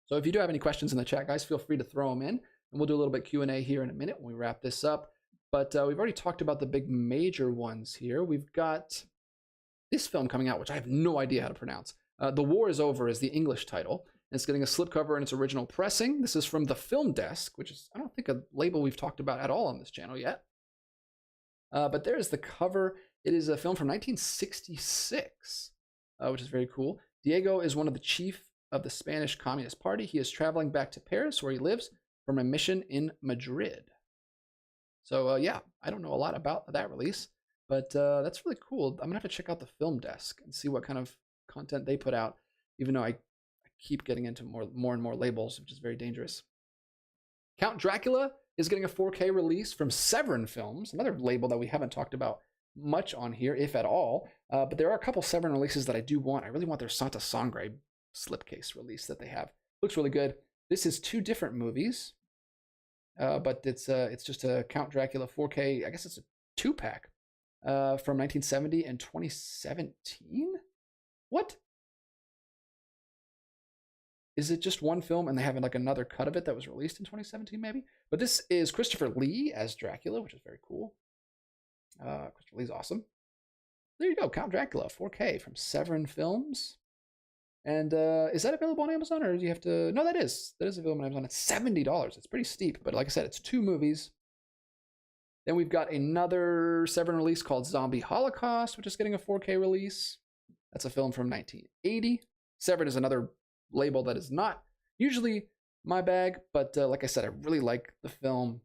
Speaker 1: So if you do have any questions in the chat, guys, feel free to throw them in, and we'll do a little bit Q&A here in a minute when we wrap this up. But we've already talked about the big major ones here. We've got this film coming out, which I have no idea how to pronounce. The War is Over is the English title. It's getting a slipcover in its original pressing. This is from The Film Desk, which is, I don't think, a label we've talked about at all on this channel yet. But there's the cover. It is a film from 1966, which is very cool. Diego is one of the chief of the Spanish Communist Party. He is traveling back to Paris, where he lives, from a mission in Madrid. So, yeah, I don't know a lot about that release, but that's really cool. I'm going to have to check out the Film Desk and see what kind of content they put out, even though I keep getting into more and more labels, which is very dangerous. Count Dracula is getting a 4K release from Severin Films, another label that we haven't talked about much on here, if at all. But there are a couple Severin releases that I do want. I really want their Santa Sangre slipcase release that they have. Looks really good. This is 2 different movies, but it's just a Count Dracula 4K. I guess it's a 2-pack from 1970 and 2017. What? Is it just one film and they have like another cut of it that was released in 2017 maybe? But this is Christopher Lee as Dracula, which is very cool. Christopher Lee's awesome. There you go, Count Dracula 4K from Severin Films. And is that available on Amazon, or do you have to? No, that is available on Amazon. It's $70. It's pretty steep, but like I said, it's 2 movies. Then we've got another Severin release called Zombie Holocaust, which is getting a 4K release. That's a film from 1980. Severin is another label that is not usually my bag, but like I said, I really like the film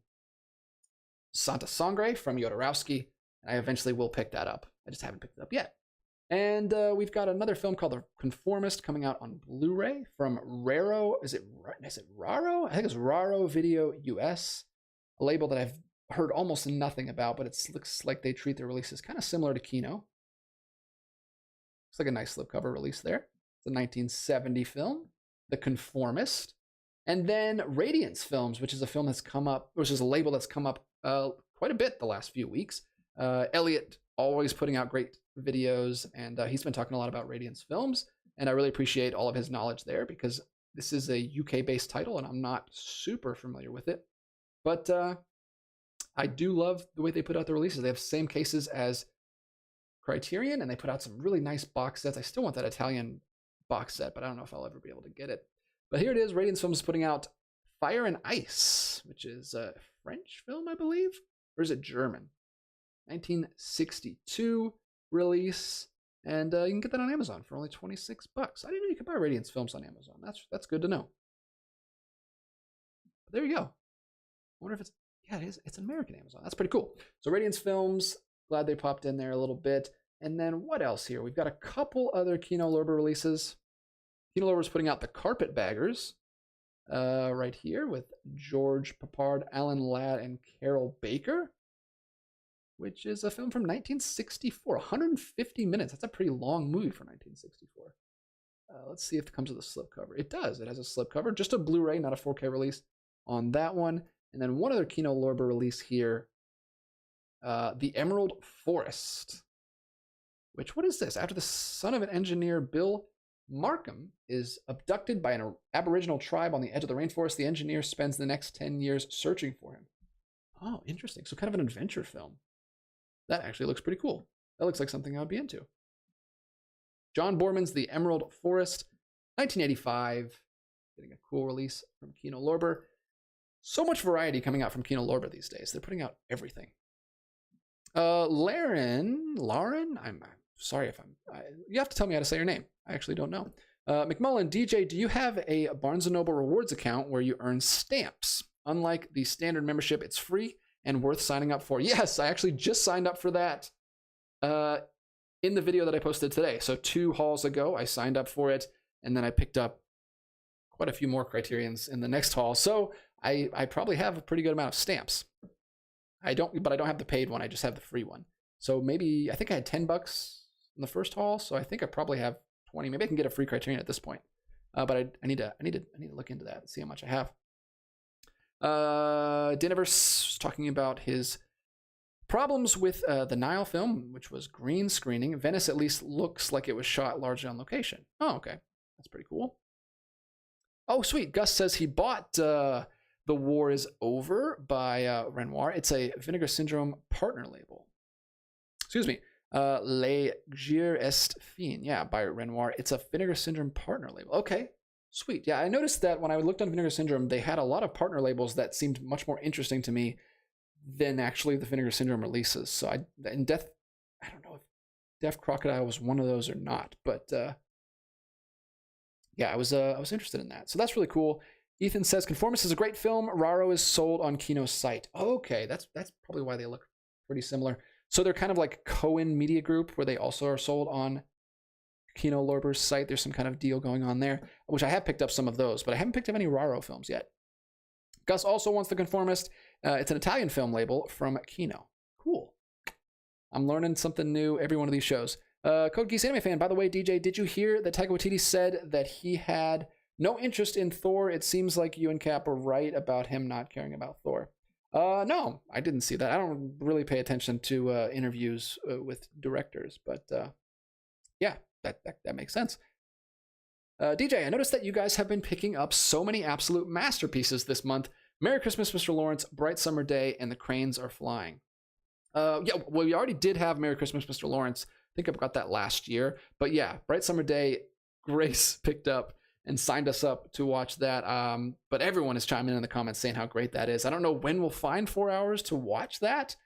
Speaker 1: Santa Sangre from Jodorowsky, and I eventually will pick that up. I just haven't picked it up yet. And we've got another film called The Conformist coming out on Blu-ray from Raro. Is it Raro? I think it's Raro Video US, a label that I've heard almost nothing about, but it looks like they treat their releases kind of similar to Kino. Looks like a nice slipcover release there. It's a 1970 film, The Conformist. And then Radiance Films, which is a film that's come up, which is a label that's come up quite a bit the last few weeks. Elliot always putting out great videos, and he's been talking a lot about Radiance Films, and I really appreciate all of his knowledge there because this is a UK-based title, and I'm not super familiar with it. But I do love the way they put out the releases. They have the same cases as Criterion, and they put out some really nice box sets. I still want that Italian box set, but I don't know if I'll ever be able to get it. But here it is. Radiance Films is putting out Fire and Ice, which is a French film, I believe, or is it German? 1962 release, and you can get that on Amazon for only $26. I didn't know you could buy Radiance Films on Amazon. That's good to know. But there you go. I wonder if it's, yeah, it is. It's an American Amazon. That's pretty cool. So Radiance Films, glad they popped in there a little bit. And then what else here? We've got a couple other Kino Lorber releases. Kino Lorber is putting out The Carpetbaggers right here with George Papard, Alan Ladd, and Carol Baker, which is a film from 1964, 150 minutes. That's a pretty long movie for 1964. Let's see if it comes with a slipcover. It does. It has a slipcover, just a Blu-ray, not a 4K release on that one. And then one other Kino Lorber release here, The Emerald Forest, which, what is this? After the son of an engineer, Bill Markham, is abducted by an Aboriginal tribe on the edge of the rainforest, the engineer spends the next 10 years searching for him. Oh, interesting. So kind of an adventure film. That actually looks pretty cool. That looks like something I would be into. John Borman's The Emerald Forest, 1985. Getting a cool release from Kino Lorber. So much variety coming out from Kino Lorber these days. They're putting out everything. Lauren, I'm sorry if you have to tell me how to say your name. I actually don't know. McMullen, DJ, do you have a Barnes & Noble rewards account where you earn stamps? Unlike the standard membership, it's free and worth signing up for. Yes, I actually just signed up for that in the video that I posted today. So 2 hauls ago, I signed up for it, and then I picked up quite a few more Criterions in the next haul. So I probably have a pretty good amount of stamps. But I don't have the paid one. I just have the free one. So maybe, I think I had $10 in the first haul. So I think I probably have 20. Maybe I can get a free Criterion at this point. But I need to look into that and see how much I have. Daniverse talking about his problems with the Nile film, which was green screening. Venice at least looks like it was shot largely on location. Oh, okay. That's pretty cool. Oh, sweet. Gus says he bought The War Is Over by Renoir. It's a Vinegar Syndrome partner label. Excuse me. Le Gier Est Fin. Yeah, by Renoir. It's a Vinegar Syndrome partner label. Okay. Sweet. Yeah, I noticed that when I looked on Vinegar Syndrome, they had a lot of partner labels that seemed much more interesting to me than actually the Vinegar Syndrome releases. So I don't know if Deaf Crocodile was one of those or not, but yeah, I was interested in that. So that's really cool. Ethan says Conformist is a great film. Raro is sold on Kino's site. Okay, that's probably why they look pretty similar. So they're kind of like Cohen Media Group, where they also are sold on Kino Lorber's site. There's some kind of deal going on there, which I have picked up some of those, but I haven't picked up any Raro films yet. Gus also wants The Conformist. It's an Italian film label from Kino. Cool. I'm learning something new every one of these shows. Code Geass Anime Fan, by the way, DJ, did you hear that Taika Waititi said that he had no interest in Thor? It seems like you and Cap are right about him not caring about Thor. No, I didn't see that. I don't really pay attention to interviews with directors, but yeah, that makes sense. DJ, I noticed that you guys have been picking up so many absolute masterpieces this month. Merry Christmas, Mr. Lawrence, Bright Summer Day, and The Cranes Are Flying. Yeah, well, we already did have Merry Christmas, Mr. Lawrence. I think I got that last year. But yeah, Bright Summer Day, Grace picked up and signed us up to watch that. But everyone is chiming in the comments saying how great that is. I don't know when we'll find 4 hours to watch that.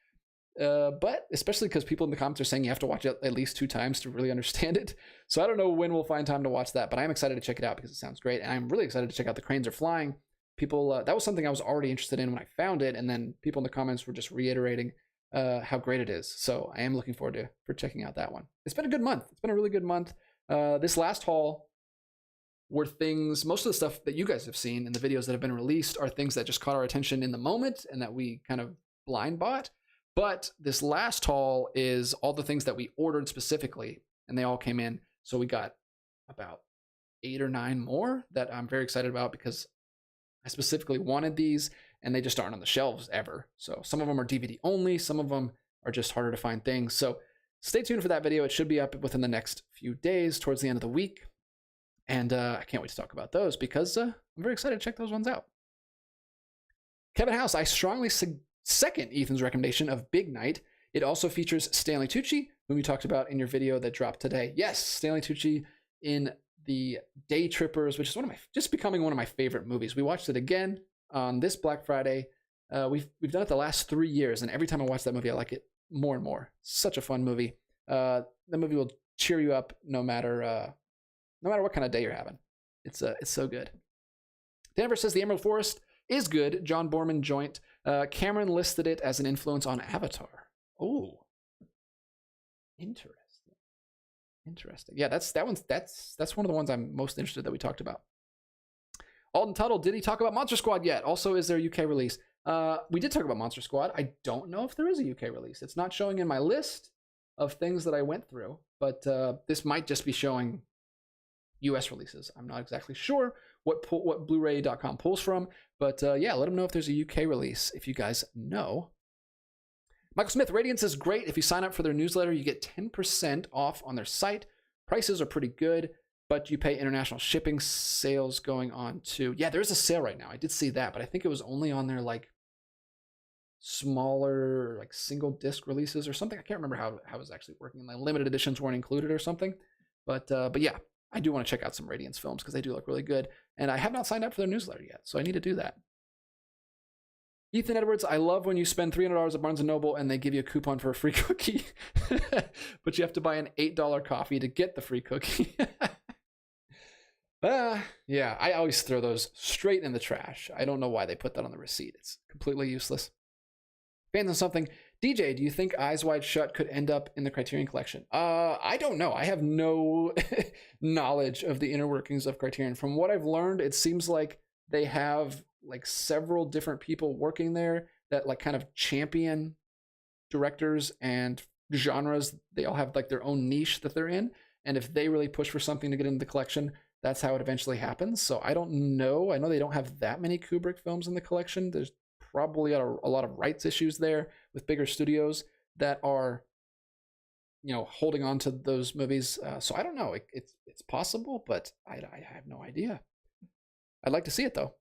Speaker 1: But especially because people in the comments are saying you have to watch it at least 2 times to really understand it. So I don't know when we'll find time to watch that, but I'm excited to check it out because it sounds great. And I'm really excited to check out The Cranes Are Flying. People, that was something I was already interested in when I found it. And then people in the comments were just reiterating how great it is. So I am looking forward for checking out that one. It's been a good month. It's been a really good month. This last haul were things, most of the stuff that you guys have seen in the videos that have been released are things that just caught our attention in the moment and that we kind of blind bought. But this last haul is all the things that we ordered specifically, and they all came in. So we got about 8 or 9 more that I'm very excited about because I specifically wanted these, and they just aren't on the shelves ever. So some of them are DVD only, some of them are just harder to find things. So stay tuned for that video. It should be up within the next few days, towards the end of the week. And I can't wait to talk about those because I'm very excited to check those ones out. Kevin House, I strongly second Ethan's recommendation of Big Night. It also features Stanley Tucci, whom you talked about in your video that dropped today. Yes, Stanley Tucci in the Day Trippers, which is just becoming one of my favorite movies. We watched it again on this Black Friday. We've done it the last 3 years, and every time I watch that movie, I like it more and more. Such a fun movie. The movie will cheer you up no matter what kind of day you're having. It's so good. Denver says The Emerald Forest is good. John Borman joint. Cameron listed it as an influence on Avatar. Oh, interesting. Yeah, that's one of the ones I'm most interested that we talked about. Alden Tuttle, did he talk about Monster Squad yet? Also, is there a UK release? We did talk about Monster Squad. I don't know if there is a UK release. It's not showing in my list of things that I went through, but this might just be showing US releases. I'm not exactly sure what Blu-ray.com pulls from, but yeah, let them know if there's a UK release if you guys know. Michael Smith, Radiance is great. If you sign up for their newsletter, you get 10% off on their site. Prices are pretty good, but you pay international shipping. Sales going on too. Yeah, there's a sale right now. I did see that, but I think it was only on their like smaller like single disc releases or something. I can't remember how it was actually working. Like limited editions weren't included or something. But yeah, I do want to check out some Radiance films because they do look really good. And I have not signed up for their newsletter yet, so I need to do that. Ethan Edwards, I love when you spend $300 at Barnes & Noble and they give you a coupon for a free cookie. But you have to buy an $8 coffee to get the free cookie. Yeah, I always throw those straight in the trash. I don't know why they put that on the receipt. It's completely useless. Fans on something. DJ, do you think Eyes Wide Shut could end up in the Criterion Collection? I don't know. I have no knowledge of the inner workings of Criterion. From what I've learned, it seems like they have like several different people working there that like kind of champion directors and genres. They all have like their own niche that they're in. And if they really push for something to get into the collection, that's how it eventually happens. So I don't know. I know they don't have that many Kubrick films in the collection. There's probably a lot of rights issues there with bigger studios that are, holding on to those movies. So I don't know. It's possible, but I have no idea. I'd like to see it though.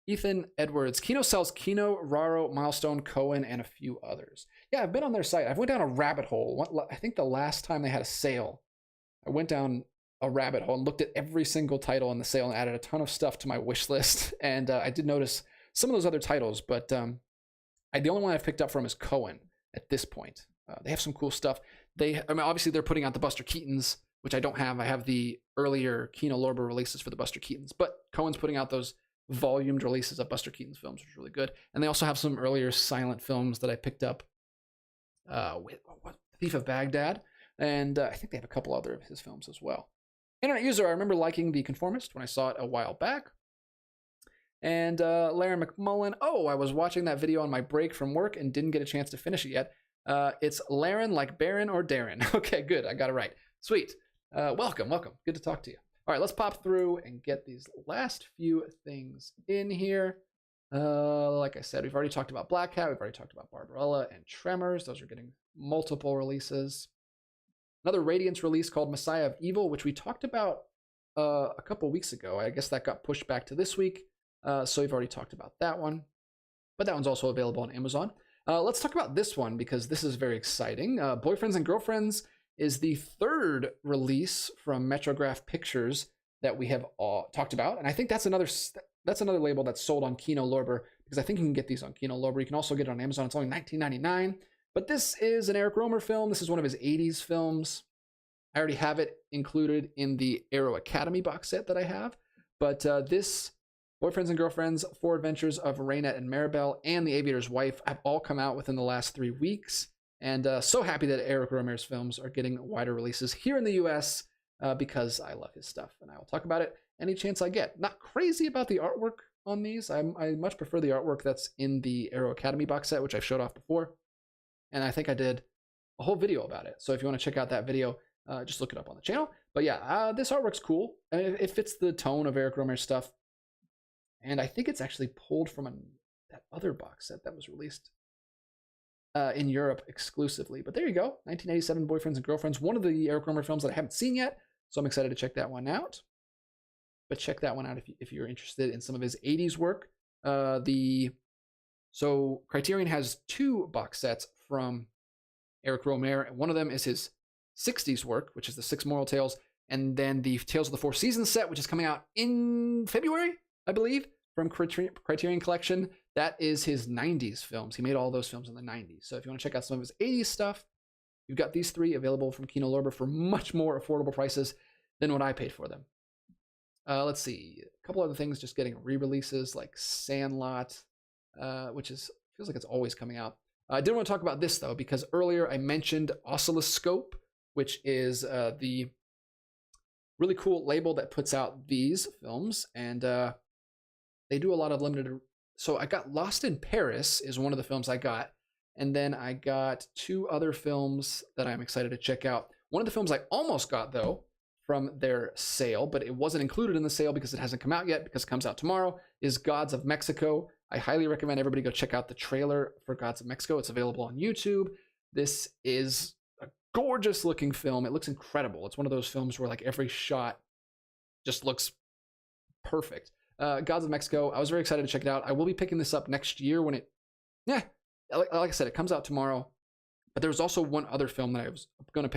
Speaker 1: Ethan Edwards, Kino sells Kino, Raro, Milestone, Cohen, and a few others. Yeah, I've been on their site. I've went down a rabbit hole. I think the last time they had a sale, I went down a rabbit hole and looked at every single title in the sale and added a ton of stuff to my wish list. And I did notice some of those other titles, but The only one I've picked up from is Cohen at this point. They have some cool stuff. Obviously they're putting out the Buster Keatons, which I don't have. I have the earlier Kino Lorber releases for the Buster Keatons, but Cohen's putting out those volumed releases of Buster Keaton's films, which is really good. And they also have some earlier silent films that I picked up with Thief of Baghdad, and I think they have a couple other of his films as well. Internet user, I remember liking The Conformist when I saw it a while back. And Larry McMullen, I was watching that video on my break from work and didn't get a chance to finish it yet. It's Laren like Baron or Darren. Okay, good, I got it right. Sweet. Welcome. Good to talk to you. All right, let's pop through and get these last few things in here. Like I said, we've already talked about Blackhat. We've already talked about Barbarella and Tremors. Those are getting multiple releases. Another Radiance release called Messiah of Evil, which we talked about a couple weeks ago. I guess that got pushed back to this week. So we've already talked about that one. But that one's also available on Amazon. Let's talk about this one because this is very exciting. Boyfriends and Girlfriends is the third release from Metrograph Pictures that we have talked about. And I think that's another label that's sold on Kino Lorber, because I think you can get these on Kino Lorber. You can also get it on Amazon. It's only $19.99. But this is an Eric Rohmer film. This is one of his 80s films. I already have it included in the Arrow Academy box set that I have. But this, Boyfriends and Girlfriends, Four Adventures of Raynette and Maribel, and The Aviator's Wife have all come out within the last 3 weeks. And so happy that Eric Rohmer's films are getting wider releases here in the US because I love his stuff. And I will talk about it any chance I get. Not crazy about the artwork on these. I much prefer the artwork that's in the Arrow Academy box set, which I've showed off before. And I think I did a whole video about it. So if you want to check out that video, just look it up on the channel. But yeah, this artwork's cool. I mean, it fits the tone of Eric Rohmer's stuff. And I think it's actually pulled from that other box set that was released in Europe exclusively. But there you go, 1987 Boyfriends and Girlfriends, one of the Eric Rohmer films that I haven't seen yet. So I'm excited to check that one out. But check that one out if you're interested in some of his 80s work. So Criterion has 2 box sets from Eric Rohmer. One of them is his 60s work, which is the 6 Moral Tales, and then the Tales of the Four Seasons set, which is coming out in February, I believe, from Criterion Collection. That is his 90s films. He made all those films in the 90s. So if you want to check out some of his 80s stuff, you've got these 3 available from Kino Lorber for much more affordable prices than what I paid for them. Let's see, a couple other things just getting re-releases like Sandlot, which feels like it's always coming out. I did want to talk about this though, because earlier I mentioned Oscilloscope, which is the really cool label that puts out these films, and they do a lot of limited. So I got Lost in Paris is one of the films I got, and then I got 2 other films that I'm excited to check out. One of the films I almost got though from their sale, but it wasn't included in the sale because it hasn't come out yet, because it comes out tomorrow, is Gods of Mexico. I highly recommend everybody go check out the trailer for Gods of Mexico. It's available on YouTube. This is a gorgeous looking film. It looks incredible. It's one of those films where like every shot just looks perfect. Gods of Mexico, I was very excited to check it out. I will be picking this up next year when like I said, it comes out tomorrow. But there was also one other film that I was going to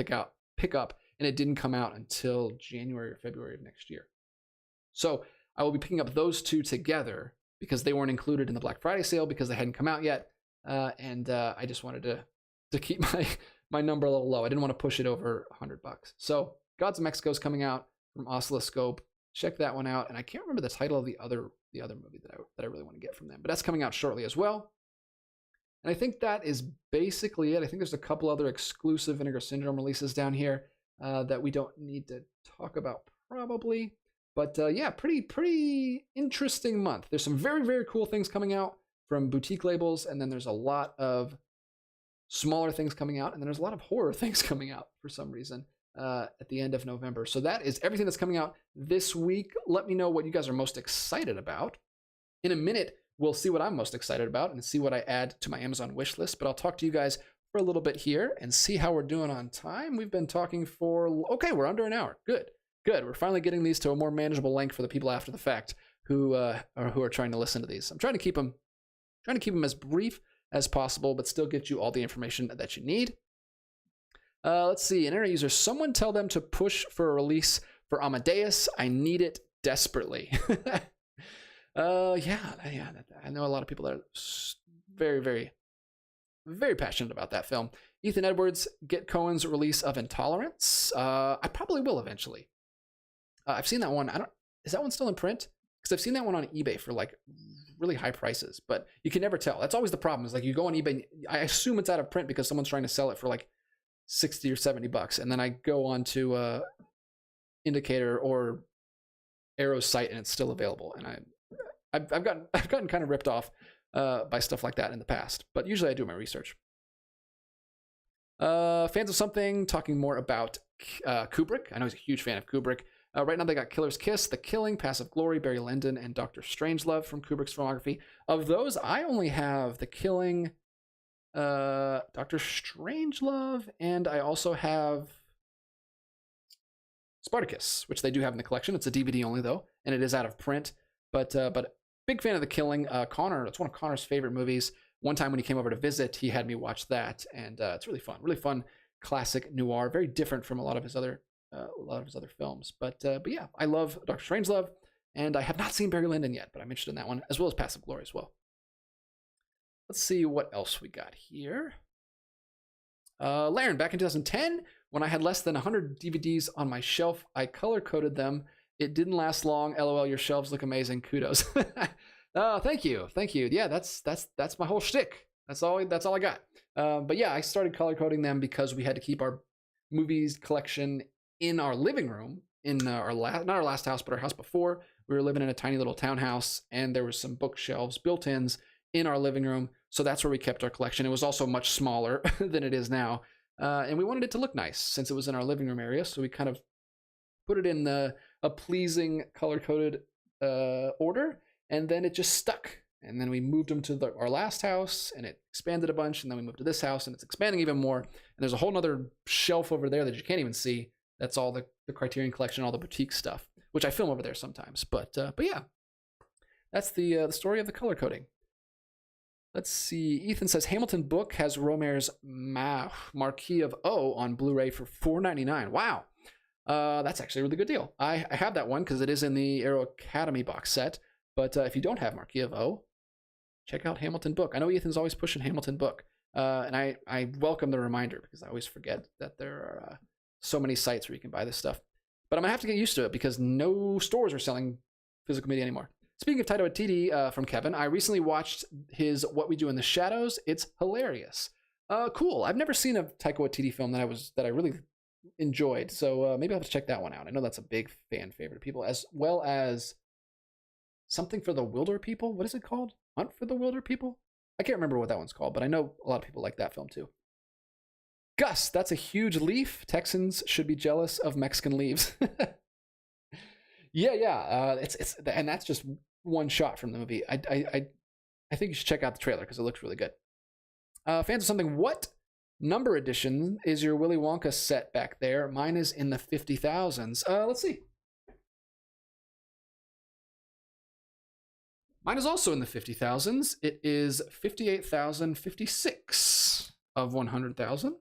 Speaker 1: pick up, and it didn't come out until January or February of next year. So I will be picking up those 2 together because they weren't included in the Black Friday sale because they hadn't come out yet. And I just wanted to keep my number a little low. I didn't want to push it over $100. So Gods of Mexico is coming out from Oscilloscope. Check that one out. And I can't remember the title of the other movie that I really want to get from them, but that's coming out shortly as well. And I think that is basically it. I think there's a couple other exclusive Vinegar Syndrome releases down here that we don't need to talk about probably. But yeah, pretty interesting month. There's some very, very cool things coming out from boutique labels, and then there's a lot of smaller things coming out, and then there's a lot of horror things coming out for some reason at the end of November. So that is everything that's coming out this week. Let me know what you guys are most excited about. In a minute, we'll see what I'm most excited about and see what I add to my Amazon wish list, but I'll talk to you guys for a little bit here and see how we're doing on time. We've been talking okay, we're under an hour. Good. We're finally getting these to a more manageable length for the people after the fact who are trying to listen to these. I'm trying to keep them as brief as possible, but still get you all the information that you need. Let's see, an internet user, someone tell them to push for a release for Amadeus. I need it desperately. Yeah, I know a lot of people that are very, very very passionate about that film. Ethan Edwards, get Cohen's release of Intolerance. I probably will eventually. I've seen that one. Is that one still in print? Because I've seen that one on eBay for like really high prices, but you can never tell. That's always the problem. Is like you go on eBay, I assume it's out of print because someone's trying to sell it for like $60 or $70, and then I go on to Indicator or Arrow's site and it's still available. And I've gotten kind of ripped off by stuff like that in the past, but usually I do my research. Fans of something talking more about Kubrick. I know he's a huge fan of Kubrick. Right now they got Killer's Kiss, The Killing, Passive Glory, Barry Lyndon, and Dr. Strangelove from Kubrick's filmography. Of those, I only have The Killing, Dr. Strangelove, and I also have Spartacus, which they do have in the collection. It's a DVD only though, and it is out of print. But big fan of The Killing. Connor, it's one of Connor's favorite movies. One time when he came over to visit, he had me watch that, and it's really fun classic noir, very different from a lot of his other films. But yeah, I love Dr. Strangelove, and I have not seen Barry Lyndon yet, but I'm interested in that one, as well as Passive Glory as well. Let's see what else we got here. Laren, back in 2010, when I had less than 100 DVDs on my shelf, I color-coded them. It didn't last long. LOL, your shelves look amazing. Kudos. Oh, thank you. Yeah, that's my whole shtick. That's all I got. But yeah, I started color-coding them because we had to keep our movies collection in our living room, in not our last house, but our house before. We were living in a tiny little townhouse, and there were some bookshelves, built-ins in our living room. So that's where we kept our collection. It was also much smaller than it is now. And we wanted it to look nice since it was in our living room area. So we kind of put it in a pleasing color-coded order, and then it just stuck. And then we moved them to our last house, and it expanded a bunch. And then we moved to this house, and it's expanding even more. And there's a whole nother shelf over there that you can't even see. That's all the Criterion Collection, all the boutique stuff, which I film over there sometimes. But yeah, that's the story of the color coding. Let's see. Ethan says Hamilton book has Rohmer's Marquis of O on Blu-ray for $4.99. Wow, that's actually a really good deal. I have that one because it is in the Arrow Academy box set. But if you don't have Marquis of O, check out Hamilton book. I know Ethan's always pushing Hamilton book, and I welcome the reminder because I always forget that there are so many sites where you can buy this stuff. But I'm gonna have to get used to it because no stores are selling physical media anymore. Speaking of Taika Waititi, from Kevin, I recently watched his What We Do in the Shadows. It's hilarious. Cool. I've never seen a Taika Waititi film that I really enjoyed, so maybe I'll have to check that one out. I know that's a big fan favorite of people, as well as Something for the Wilder People. What is it called? Hunt for the Wilder People? I can't remember what that one's called, but I know a lot of people like that film too. Gus, that's a huge leaf. Texans should be jealous of Mexican leaves. Yeah. It's and that's just one shot from the movie. I think you should check out the trailer because it looks really good. Fans of something, what number edition is your Willy Wonka set back there? Mine is in the 50,000s. Let's see. Mine is also in the 50,000s. It is 58,056 of 100,000.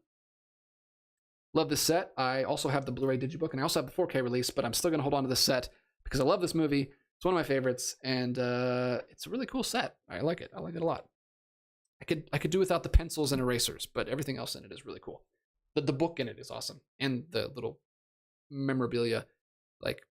Speaker 1: Love this set. I also have the Blu-ray Digibook, and I also have the 4K release, but I'm still going to hold on to this set because I love this movie. It's one of my favorites, and it's a really cool set. I like it. I like it a lot. I could do without the pencils and erasers, but everything else in it is really cool. The book in it is awesome, and the little memorabilia, like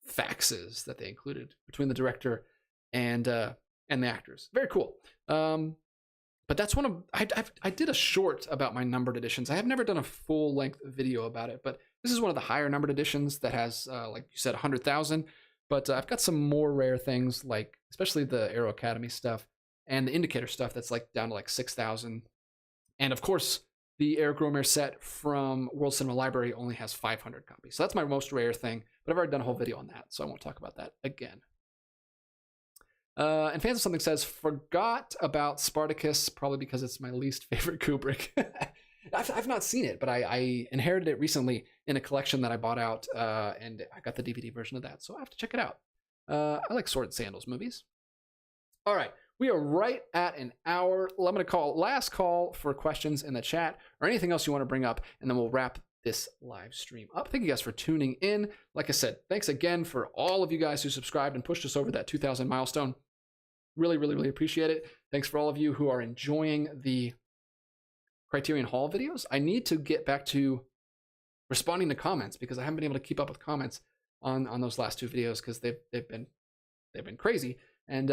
Speaker 1: faxes that they included between the director and the actors. Very cool. But that's one of I did a short about my numbered editions. I have never done a full length video about it, but this is one of the higher numbered editions that has, like you said, 100,000. But I've got some more rare things, like especially the Arrow Academy stuff and the Indicator stuff that's like down to like 6,000. And of course, the Eric Rohmer set from World Cinema Library only has 500 copies. So that's my most rare thing. But I've already done a whole video on that, so I won't talk about that again. And Fans of Something says, forgot about Spartacus, probably because it's my least favorite Kubrick. I've not seen it, but I inherited it recently in a collection that I bought out, and I got the DVD version of that, so I have to check it out. I like Sword and Sandals movies. All right, we are right at an hour. I'm going to call last call for questions in the chat or anything else you want to bring up, and then we'll wrap this live stream up. Thank you guys for tuning in. Like I said, thanks again for all of you guys who subscribed and pushed us over that 2,000 milestone. Really, really, really appreciate it. Thanks for all of you who are enjoying the Criterion Hall videos. I need to get back to responding to comments because I haven't been able to keep up with comments on those last 2 videos because they've been crazy, and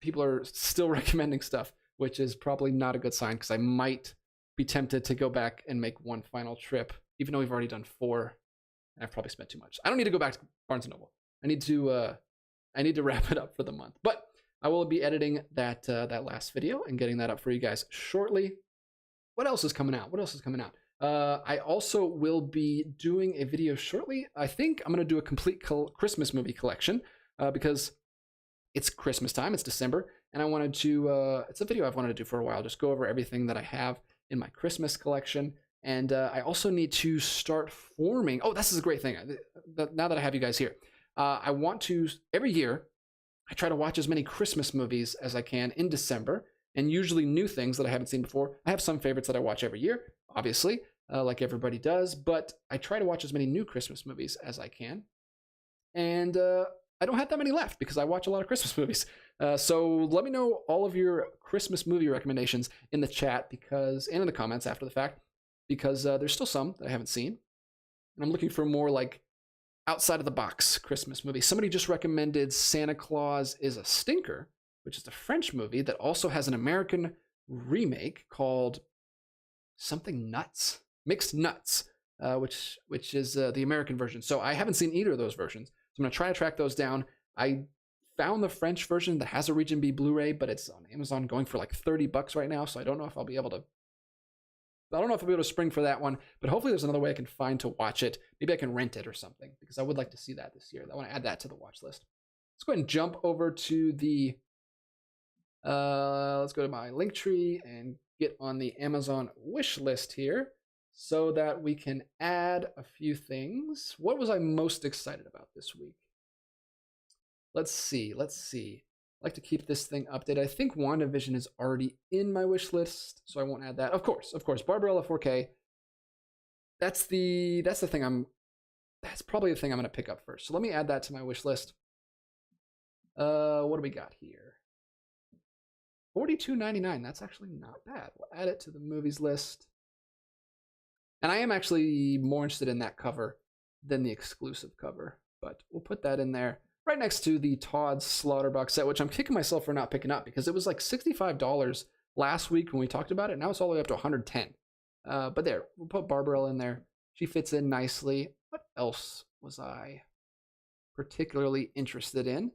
Speaker 1: people are still recommending stuff, which is probably not a good sign because I might be tempted to go back and make one final trip, even though we've already done 4, and I've probably spent too much. I don't need to go back to Barnes & Noble. I need to wrap it up for the month, but I will be editing that last video and getting that up for you guys shortly. What else is coming out? I also will be doing a video shortly. I think I'm going to do a complete Christmas movie collection because it's Christmas time. It's December, and I wanted to. It's a video I've wanted to do for a while. Just go over everything that I have in my Christmas collection, and I also need to start forming. Oh, this is a great thing. Now that I have you guys here, I want to every year. I try to watch as many Christmas movies as I can in December, and usually new things that I haven't seen before. I have some favorites that I watch every year, obviously, like everybody does, but I try to watch as many new Christmas movies as I can. And I don't have that many left because I watch a lot of Christmas movies. So let me know all of your Christmas movie recommendations in the chat and in the comments after the fact, because there's still some that I haven't seen. And I'm looking for more like outside of the box Christmas movie. Somebody just recommended Santa Claus is a Stinker, which is a French movie that also has an American remake called something nuts, Mixed Nuts, which is the American version. So I haven't seen either of those versions. So I'm going to try to track those down. I found the French version that has a Region B Blu-ray, but it's on Amazon going for like $30 right now. So I don't know if I'll be able to spring for that one, but hopefully there's another way I can find to watch it. Maybe I can rent it or something because I would like to see that this year. I want to add that to the watch list. Let's go ahead and jump over to the, let's go to my Linktree and get on the Amazon wish list here so that we can add a few things. What was I most excited about this week? Let's see. I like to keep this thing updated. I think WandaVision is already in my wish list, so I won't add that. Of course, Barbarella 4K. That's probably the thing I'm going to pick up first. So let me add that to my wish list. What do we got here? $42.99. That's actually not bad. We'll add it to the movies list. And I am actually more interested in that cover than the exclusive cover, but we'll put that in there right next to the Todd's Slaughter box set, which I'm kicking myself for not picking up because it was like $65 last week when we talked about it. Now it's all the way up to $110. But there, we'll put Barbarella in there. She fits in nicely. What else was I particularly interested in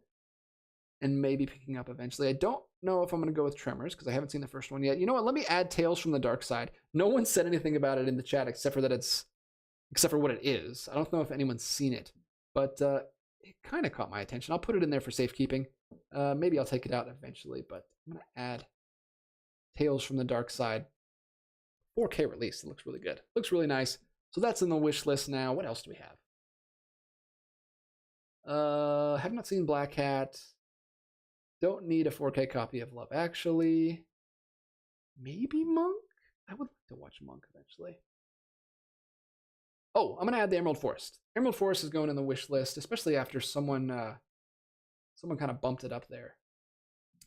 Speaker 1: and maybe picking up eventually? I don't know if I'm going to go with Tremors because I haven't seen the first one yet. You know what? Let me add Tales from the Darkside. No one said anything about it in the chat except for what it is. I don't know if anyone's seen it, but it kind of caught my attention. I'll put it in there for safekeeping. Maybe I'll take it out eventually, but I'm going to add Tales from the Darkside. 4K release. It looks really good. Looks really nice. So that's in the wish list now. What else do we have? Have not seen Blackhat. Don't need a 4K copy of Love Actually. Maybe Monk? I would like to watch Monk eventually. Oh, I'm going to add the Emerald Forest. Emerald Forest is going in the wish list, especially after someone kind of bumped it up there.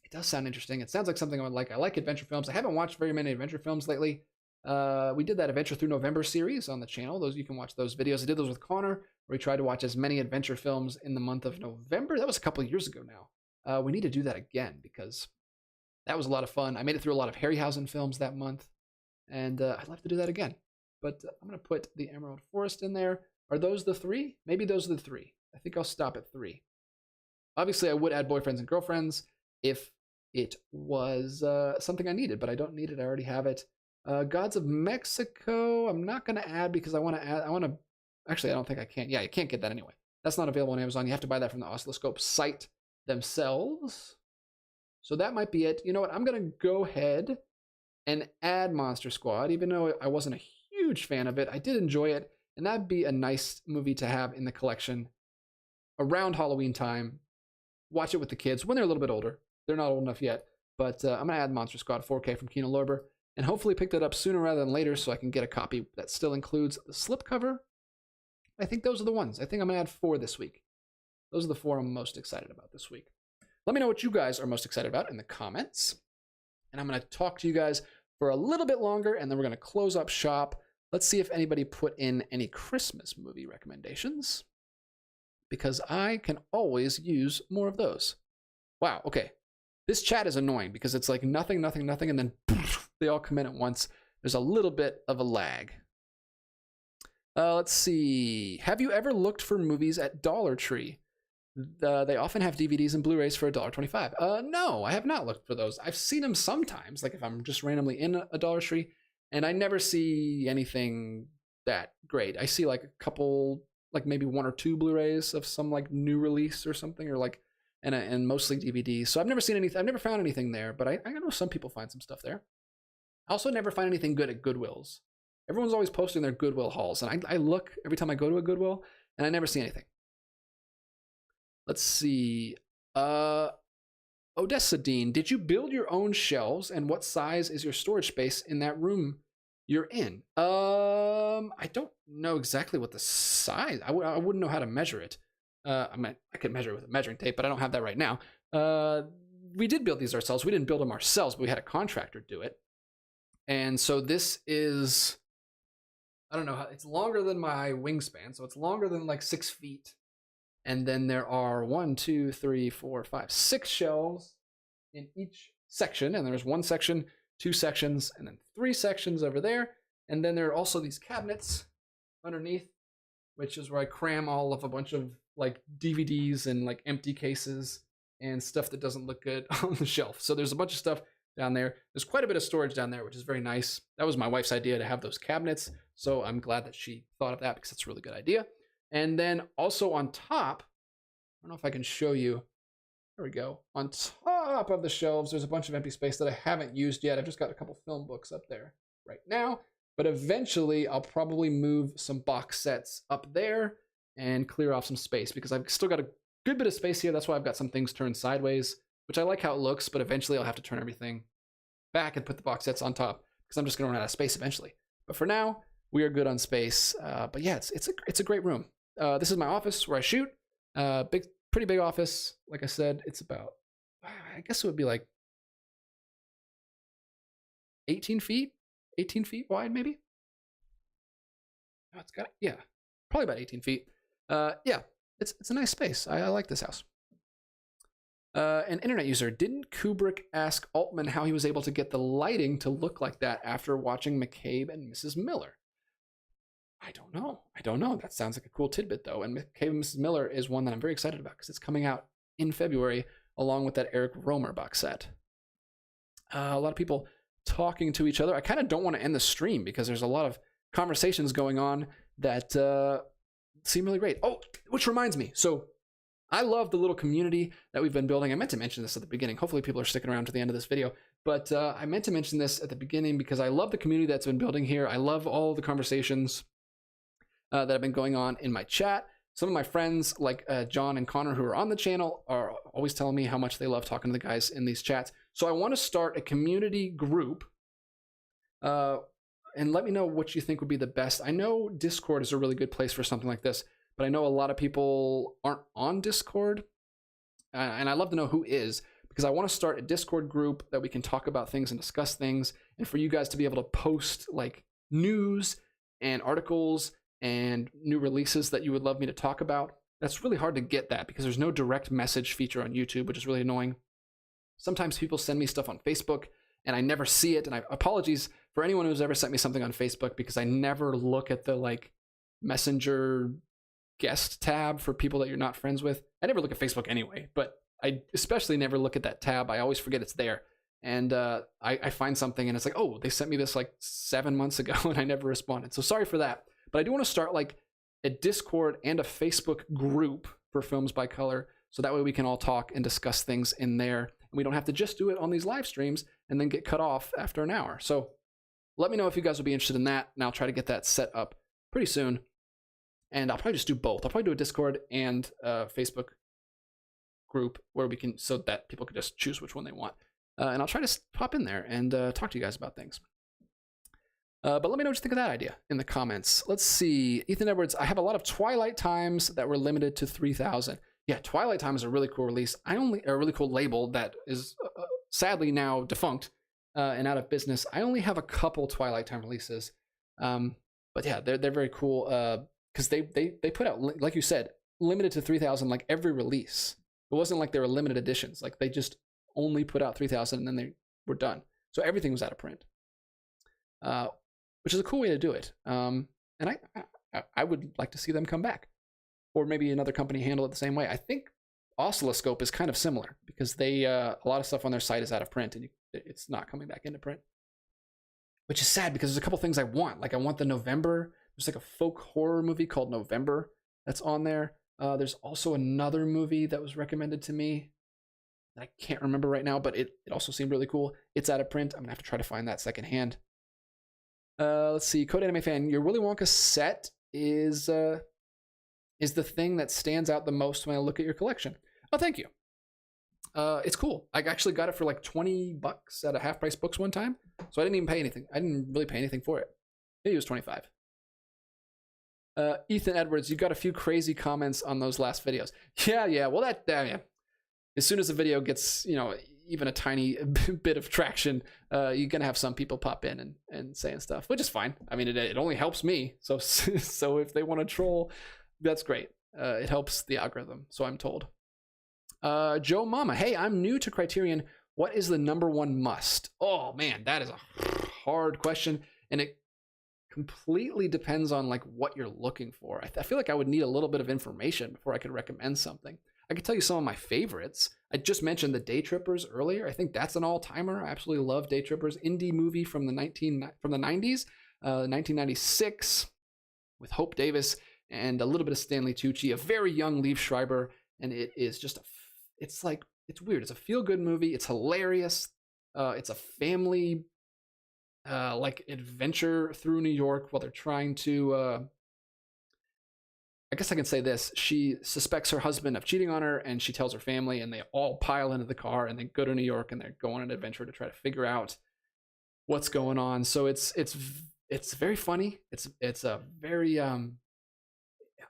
Speaker 1: It does sound interesting. It sounds like something I would like. I like adventure films. I haven't watched very many adventure films lately. We did that Adventure Through November series on the channel. You can watch those videos. I did those with Connor, where we tried to watch as many adventure films in the month of November. That was a couple of years ago now. We need to do that again because that was a lot of fun. I made it through a lot of Harryhausen films that month, and I'd love to do that again. But I'm going to put the Emerald Forest in there. Are those the 3? Maybe those are the 3. I think I'll stop at 3. Obviously, I would add Boyfriends and Girlfriends if it was something I needed, but I don't need it. I already have it. Gods of Mexico, I'm not going to add because I want to, actually, I don't think I can. Yeah, you can't get that anyway. That's not available on Amazon. You have to buy that from the Oscilloscope site themselves. So that might be it. You know what? I'm going to go ahead and add Monster Squad, even though I wasn't a huge fan of it. I did enjoy it, and that'd be a nice movie to have in the collection around Halloween time. Watch it with the kids when they're a little bit older. They're not old enough yet, but I'm going to add Monster Squad 4K from Kino Lorber and hopefully pick that up sooner rather than later so I can get a copy that still includes the slipcover. I think those are the ones. I think I'm going to add 4 this week. Those are the 4 I'm most excited about this week. Let me know what you guys are most excited about in the comments. And I'm going to talk to you guys for a little bit longer, and then we're going to close up shop. Let's see if anybody put in any Christmas movie recommendations, because I can always use more of those. Wow, okay. This chat is annoying because it's like nothing, nothing, nothing, and then they all come in at once. There's a little bit of a lag. Let's see. Have you ever looked for movies at Dollar Tree? They often have DVDs and Blu-rays for $1.25. No, I have not looked for those. I've seen them sometimes, like if I'm just randomly in a Dollar Tree, and I never see anything that great. I see like a couple, like maybe 1 or 2 Blu-rays of some like new release or something, or like, and mostly DVDs. So I've never seen anything. I've never found anything there, but I know some people find some stuff there. I also never find anything good at Goodwills. Everyone's always posting their Goodwill hauls, and I look every time I go to a Goodwill, and I never see anything. Let's see. Odessa Dean, did you build your own shelves, and what size is your storage space in that room you're in? I don't know exactly what the size. I wouldn't know how to measure it. I could measure it with a measuring tape, but I don't have that right now. We did build these ourselves. We didn't build them ourselves, but we had a contractor do it. And so this is, I don't know how, it's longer than my wingspan, so it's longer than like 6 feet. And then there are 1, 2, 3, 4, 5, 6 shelves in each section. And there's 1 section, 2 sections, and then 3 sections over there. And then there are also these cabinets underneath, which is where I cram all of a bunch of like DVDs and like empty cases and stuff that doesn't look good on the shelf. So there's a bunch of stuff down there. There's quite a bit of storage down there, which is very nice. That was my wife's idea to have those cabinets. So I'm glad that she thought of that, because it's a really good idea. And then also on top, I don't know if I can show you. There we go. On top of the shelves, there's a bunch of empty space that I haven't used yet. I've just got a couple film books up there right now. But eventually, I'll probably move some box sets up there and clear off some space, because I've still got a good bit of space here. That's why I've got some things turned sideways, which I like how it looks, but eventually I'll have to turn everything back and put the box sets on top, because I'm just going to run out of space eventually. But for now, we are good on space. But yeah, it's a great room. This is my office where I shoot. Pretty big office. Like I said, it's about, I guess it would be like 18 feet wide, maybe. Oh, it's got, yeah, probably about 18 feet. Yeah, it's a nice space. I like this house. An internet user, didn't Kubrick ask Altman how he was able to get the lighting to look like that after watching McCabe and Mrs. Miller? I don't know. That sounds like a cool tidbit, though. And McCabe and Mrs. Miller is one that I'm very excited about, because it's coming out in February along with that Eric Romer box set. A lot of people talking to each other. I kind of don't want to end the stream, because there's a lot of conversations going on that seem really great. Oh, which reminds me. So I love the little community that we've been building. I meant to mention this at the beginning. Hopefully people are sticking around to the end of this video. But I meant to mention this at the beginning because I love the community that's been building here. I love all the conversations that have been going on in my chat. Some of my friends, like John and Connor, who are on the channel, are always telling me how much they love talking to the guys in these chats. So I want to start a community group. And let me know what you think would be the best. I know Discord is a really good place for something like this, but I know a lot of people aren't on Discord. And I'd love to know who is, because I want to start a Discord group that we can talk about things and discuss things, and for you guys to be able to post like news and articles and new releases that you would love me to talk about. That's really hard to get that, because there's no direct message feature on YouTube, which is really annoying. Sometimes people send me stuff on Facebook and I never see it. And apologies for anyone who's ever sent me something on Facebook, because I never look at the like Messenger guest tab for people that you're not friends with. I never look at Facebook anyway, but I especially never look at that tab. I always forget it's there. And I find something and it's like, oh, they sent me this like 7 months ago and I never responded. So sorry for that. But I do want to start like a Discord and a Facebook group for Films by Color, so that way we can all talk and discuss things in there. And we don't have to just do it on these live streams and then get cut off after an hour. So let me know if you guys would be interested in that, and I'll try to get that set up pretty soon. And I'll probably just do both. I'll probably do a Discord and a Facebook group where we can, so that people can just choose which one they want. And I'll try to pop in there and talk to you guys about things. But let me know what you think of that idea in the comments. Let's see. Ethan Edwards, I have a lot of Twilight times that were limited to 3,000. yeah, Twilight Time is a really cool release. A really cool label that is sadly now defunct and out of business. I only have a couple Twilight Time releases, but yeah, they're very cool because they put out, like you said, limited to 3,000 like every release. It wasn't like they were limited editions. Like they just only put out 3,000 and then they were done. So everything was out of print, which is a cool way to do it. And I would like to see them come back, or maybe another company handle it the same way. I think Oscilloscope is kind of similar because they a lot of stuff on their site is out of print and it's not coming back into print, which is sad because there's a couple things I want. Like I want the November. There's like a folk horror movie called November that's on there. There's also another movie that was recommended to me that I can't remember right now, but it also seemed really cool. It's out of print. I'm gonna have to try to find that secondhand. Let's see. Code Anime Fan, your Willy Wonka set is the thing that stands out the most when I look at your collection. Oh, thank you. It's cool. I actually got it for like $20 at a Half Price Books one time, so I didn't even pay anything. I didn't really pay anything for it. Maybe it was $25. Ethan Edwards, you got a few crazy comments on those last videos. Yeah. Well, yeah. As soon as the video gets, even a tiny bit of traction, you're gonna have some people pop in and saying stuff, which is fine. I mean, it only helps me. So if they want to troll, that's great. It helps the algorithm, so I'm told. Joe Mama, hey, I'm new to Criterion. What is the #1 must? Oh man, that is a hard question, and it completely depends on like what you're looking for. I feel like I would need a little bit of information before I could recommend something. I could tell you some of my favorites. I just mentioned the Day Trippers earlier. I think that's an all-timer. I absolutely love Day Trippers. Indie movie from the 90s, 1996, with Hope Davis and a little bit of Stanley Tucci, a very young Liev Schreiber, and it is just it's weird. It's a feel-good movie. It's hilarious. It's a family like adventure through New York while they're trying to I guess I can say this. She suspects her husband of cheating on her, and she tells her family, and they all pile into the car, and they go to New York, and they go on an adventure to try to figure out what's going on. So it's very funny. It's a very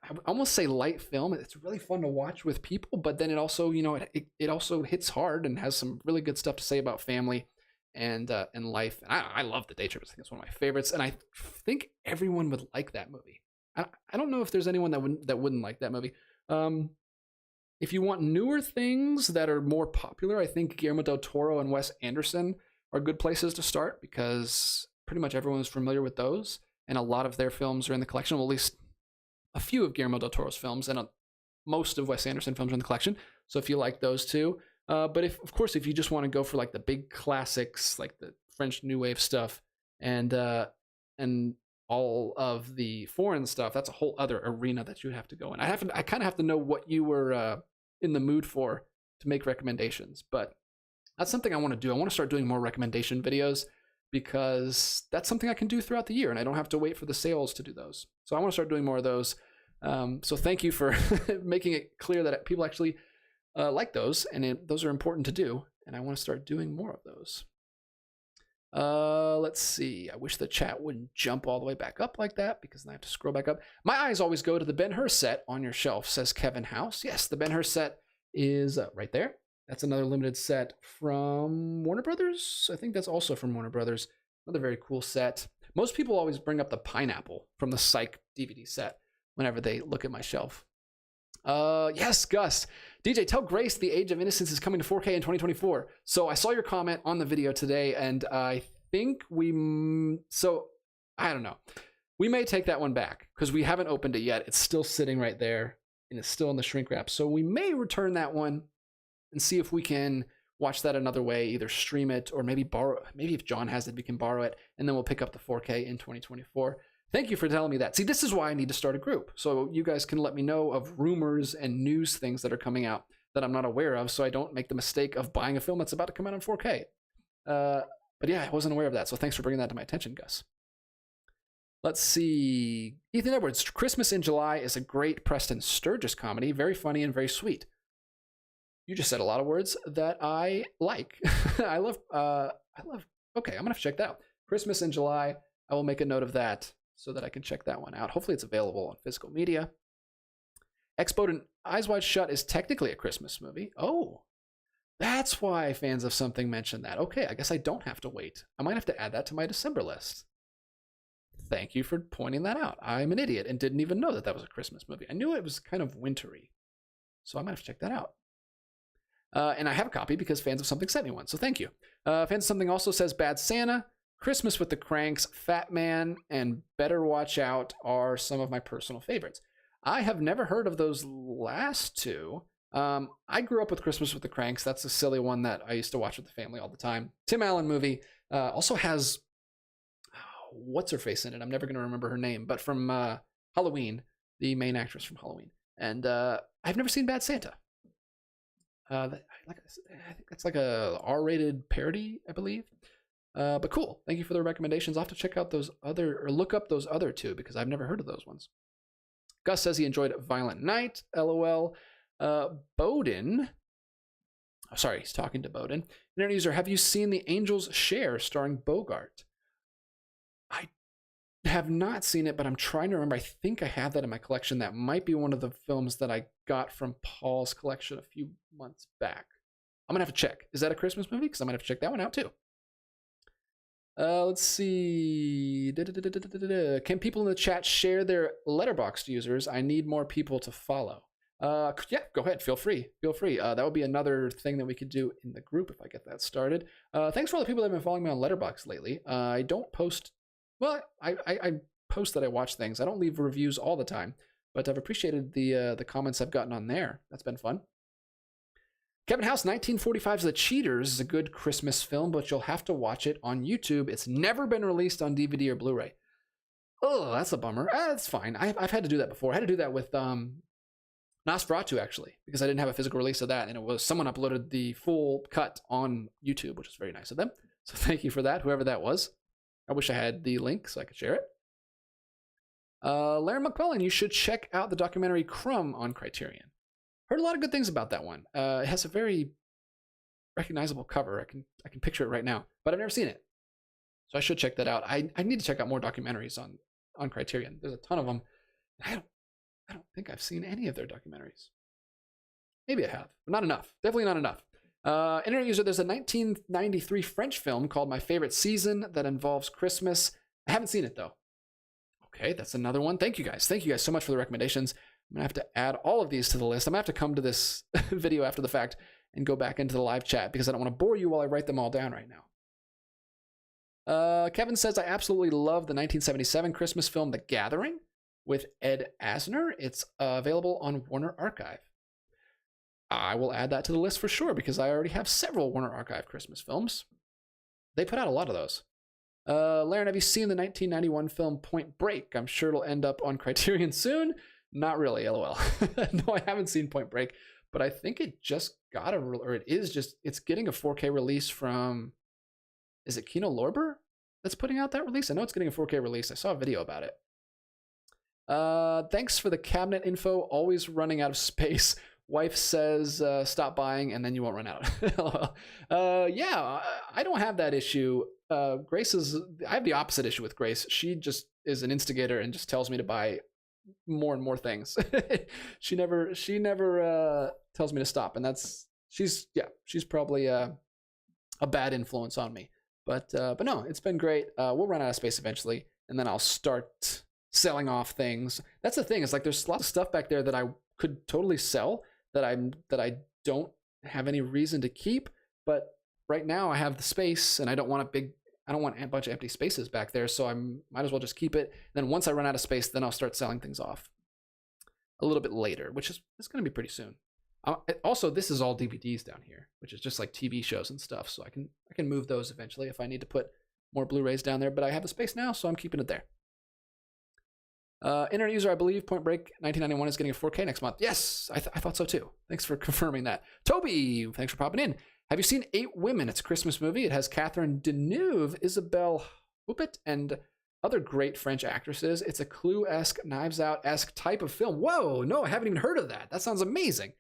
Speaker 1: I would almost say light film. It's really fun to watch with people, but then it also it also hits hard and has some really good stuff to say about family and life. And I love the Day Trippers. I think it's one of my favorites, and I think everyone would like that movie. I don't know if there's anyone that wouldn't like that movie. If you want newer things that are more popular, I think Guillermo del Toro and Wes Anderson are good places to start because pretty much everyone is familiar with those, and a lot of their films are in the collection. Well, at least a few of Guillermo del Toro's films and most of Wes Anderson films are in the collection. So if you like those two, but if you just want to go for like the big classics, like the French New Wave stuff, and all of the foreign stuff, that's a whole other arena that you have to go in. I kind of have to know what you were in the mood for to make recommendations, but that's something I want to do. I want to start doing more recommendation videos because that's something I can do throughout the year, and I don't have to wait for the sales to do those. So I want to start doing more of those. So thank you for making it clear that people actually like those, and those are important to do, and I want to start doing more of those. Let's see. I wish the chat wouldn't jump all the way back up like that because then I have to scroll back up. My eyes always go to the Ben-Hur set on your shelf, says Kevin House. Yes, the Ben-Hur set is right there. That's another limited set from Warner Brothers. I think that's also from Warner Brothers. Another very cool set. Most people always bring up the pineapple from the Psych DVD set whenever they look at my shelf. Yes, Gus. DJ, tell Grace The Age of Innocence is coming to 4K in 2024. So I saw your comment on the video today, and I think I don't know. We may take that one back because we haven't opened it yet. It's still sitting right there, and it's still in the shrink wrap. So we may return that one and see if we can watch that another way, either stream it or maybe borrow. Maybe if John has it, we can borrow it, and then we'll pick up the 4K in 2024. Thank you for telling me that. See, this is why I need to start a group. So you guys can let me know of rumors and news things that are coming out that I'm not aware of, so I don't make the mistake of buying a film that's about to come out on 4K. But yeah, I wasn't aware of that, so thanks for bringing that to my attention, Gus. Let's see. Ethan Edwards, Christmas in July is a great Preston Sturges comedy, very funny and very sweet. You just said a lot of words that I like. I love, okay, I'm gonna have to check that out. Christmas in July, I will make a note of that so that I can check that one out. Hopefully it's available on physical media. Exploding Eyes Wide Shut is technically a Christmas movie. Oh, that's why fans of something mentioned that. Okay, I guess I don't have to wait. I might have to add that to my December list. Thank you for pointing that out. I'm an idiot and didn't even know that that was a Christmas movie. I knew it was kind of wintry, so I might have to check that out. And I have a copy because fans of something sent me one, so thank you. Fans of something also says Bad Santa, Christmas with the Cranks, Fat Man, and Better Watch Out are some of my personal favorites. I have never heard of those last two. I grew up with Christmas with the Cranks. That's a silly one that I used to watch with the family all the time. Tim Allen movie. Also has, what's her face in it? I'm never going to remember her name, but from Halloween, the main actress from Halloween. And I've never seen Bad Santa. I think that's like a R-rated parody, I believe. But cool. Thank you for the recommendations. I'll have to check out those other, or look up those other two because I've never heard of those ones. Gus says he enjoyed Violent Night, LOL. Bowden, sorry, he's talking to Bowden. Internet user, have you seen The Angels Share starring Bogart? I have not seen it, but I'm trying to remember. I think I have that in my collection. That might be one of the films that I got from Paul's collection a few months back. I'm going to have to check. Is that a Christmas movie? Because I might have to check that one out too. Let's see. Can people in the chat share their Letterboxd users? I need more people to follow. Yeah, go ahead. Feel free. That would be another thing that we could do in the group if I get that started. Thanks for all the people that have been following me on Letterboxd lately. I don't post, well, I post that I watch things. I don't leave reviews all the time, but I've appreciated the comments I've gotten on there. That's been fun. Kevin House, 1945's The Cheaters is a good Christmas film, but you'll have to watch it on YouTube. It's never been released on DVD or Blu-ray. Oh, that's a bummer. That's fine. I've had to do that before. I had to do that with Nosferatu, actually, because I didn't have a physical release of that, and it was someone uploaded the full cut on YouTube, which was very nice of them. So thank you for that, whoever that was. I wish I had the link so I could share it. Larry McClellan, you should check out the documentary Crumb on Criterion. Heard a lot of good things about that one. It has a very recognizable cover. I can picture it right now, but I've never seen it, so I should check that out. I need to check out more documentaries on Criterion. There's a ton of them. I don't think I've seen any of their documentaries. Maybe I have, but not enough. Definitely not enough. Internet user, there's a 1993 French film called My Favorite Season that involves Christmas. I haven't seen it though. Okay, that's another one. Thank you guys. Thank you guys so much for the recommendations. I'm gonna have to add all of these to the list. I'm gonna have to come to this video after the fact and go back into the live chat because I don't want to bore you while I write them all down right now. Kevin says, I absolutely love the 1977 Christmas film, The Gathering, with Ed Asner. It's available on Warner Archive. I will add that to the list for sure because I already have several Warner Archive Christmas films. They put out a lot of those. Laren, have you seen the 1991 film Point Break? I'm sure it'll end up on Criterion soon. Not really, LOL. No, I haven't seen Point Break, but I think it just got it's getting a 4K release from, is it Kino Lorber that's putting out that release? I know it's getting a 4K release. I saw a video about it. Thanks for the cabinet info. Always running out of space. Wife says, stop buying and then you won't run out. Yeah, I don't have that issue. I have the opposite issue with Grace. She just is an instigator and just tells me to buy more and more things. She never tells me to stop, and she's probably a bad influence on me. But no, it's been great. We'll run out of space eventually, and then I'll start selling off things. That's the thing. It's like there's a lot of stuff back there that I could totally sell that I don't have any reason to keep. But right now I have the space, and I don't want a bunch of empty spaces back there, so I might as well just keep it. Then once I run out of space, then I'll start selling things off a little bit later, which is going to be pretty soon. Also, this is all DVDs down here, which is just like TV shows and stuff, so I can move those eventually if I need to put more Blu-rays down there, but I have the space now, so I'm keeping it there. Internet user, I believe Point Break 1991 is getting a 4K next month. Yes, I thought so too. Thanks for confirming that. Toby, thanks for popping in. Have you seen 8 Women? It's a Christmas movie. It has Catherine Deneuve, Isabelle Huppert, and other great French actresses. It's a Clue-esque, Knives Out-esque type of film. Whoa, no, I haven't even heard of that. That sounds amazing.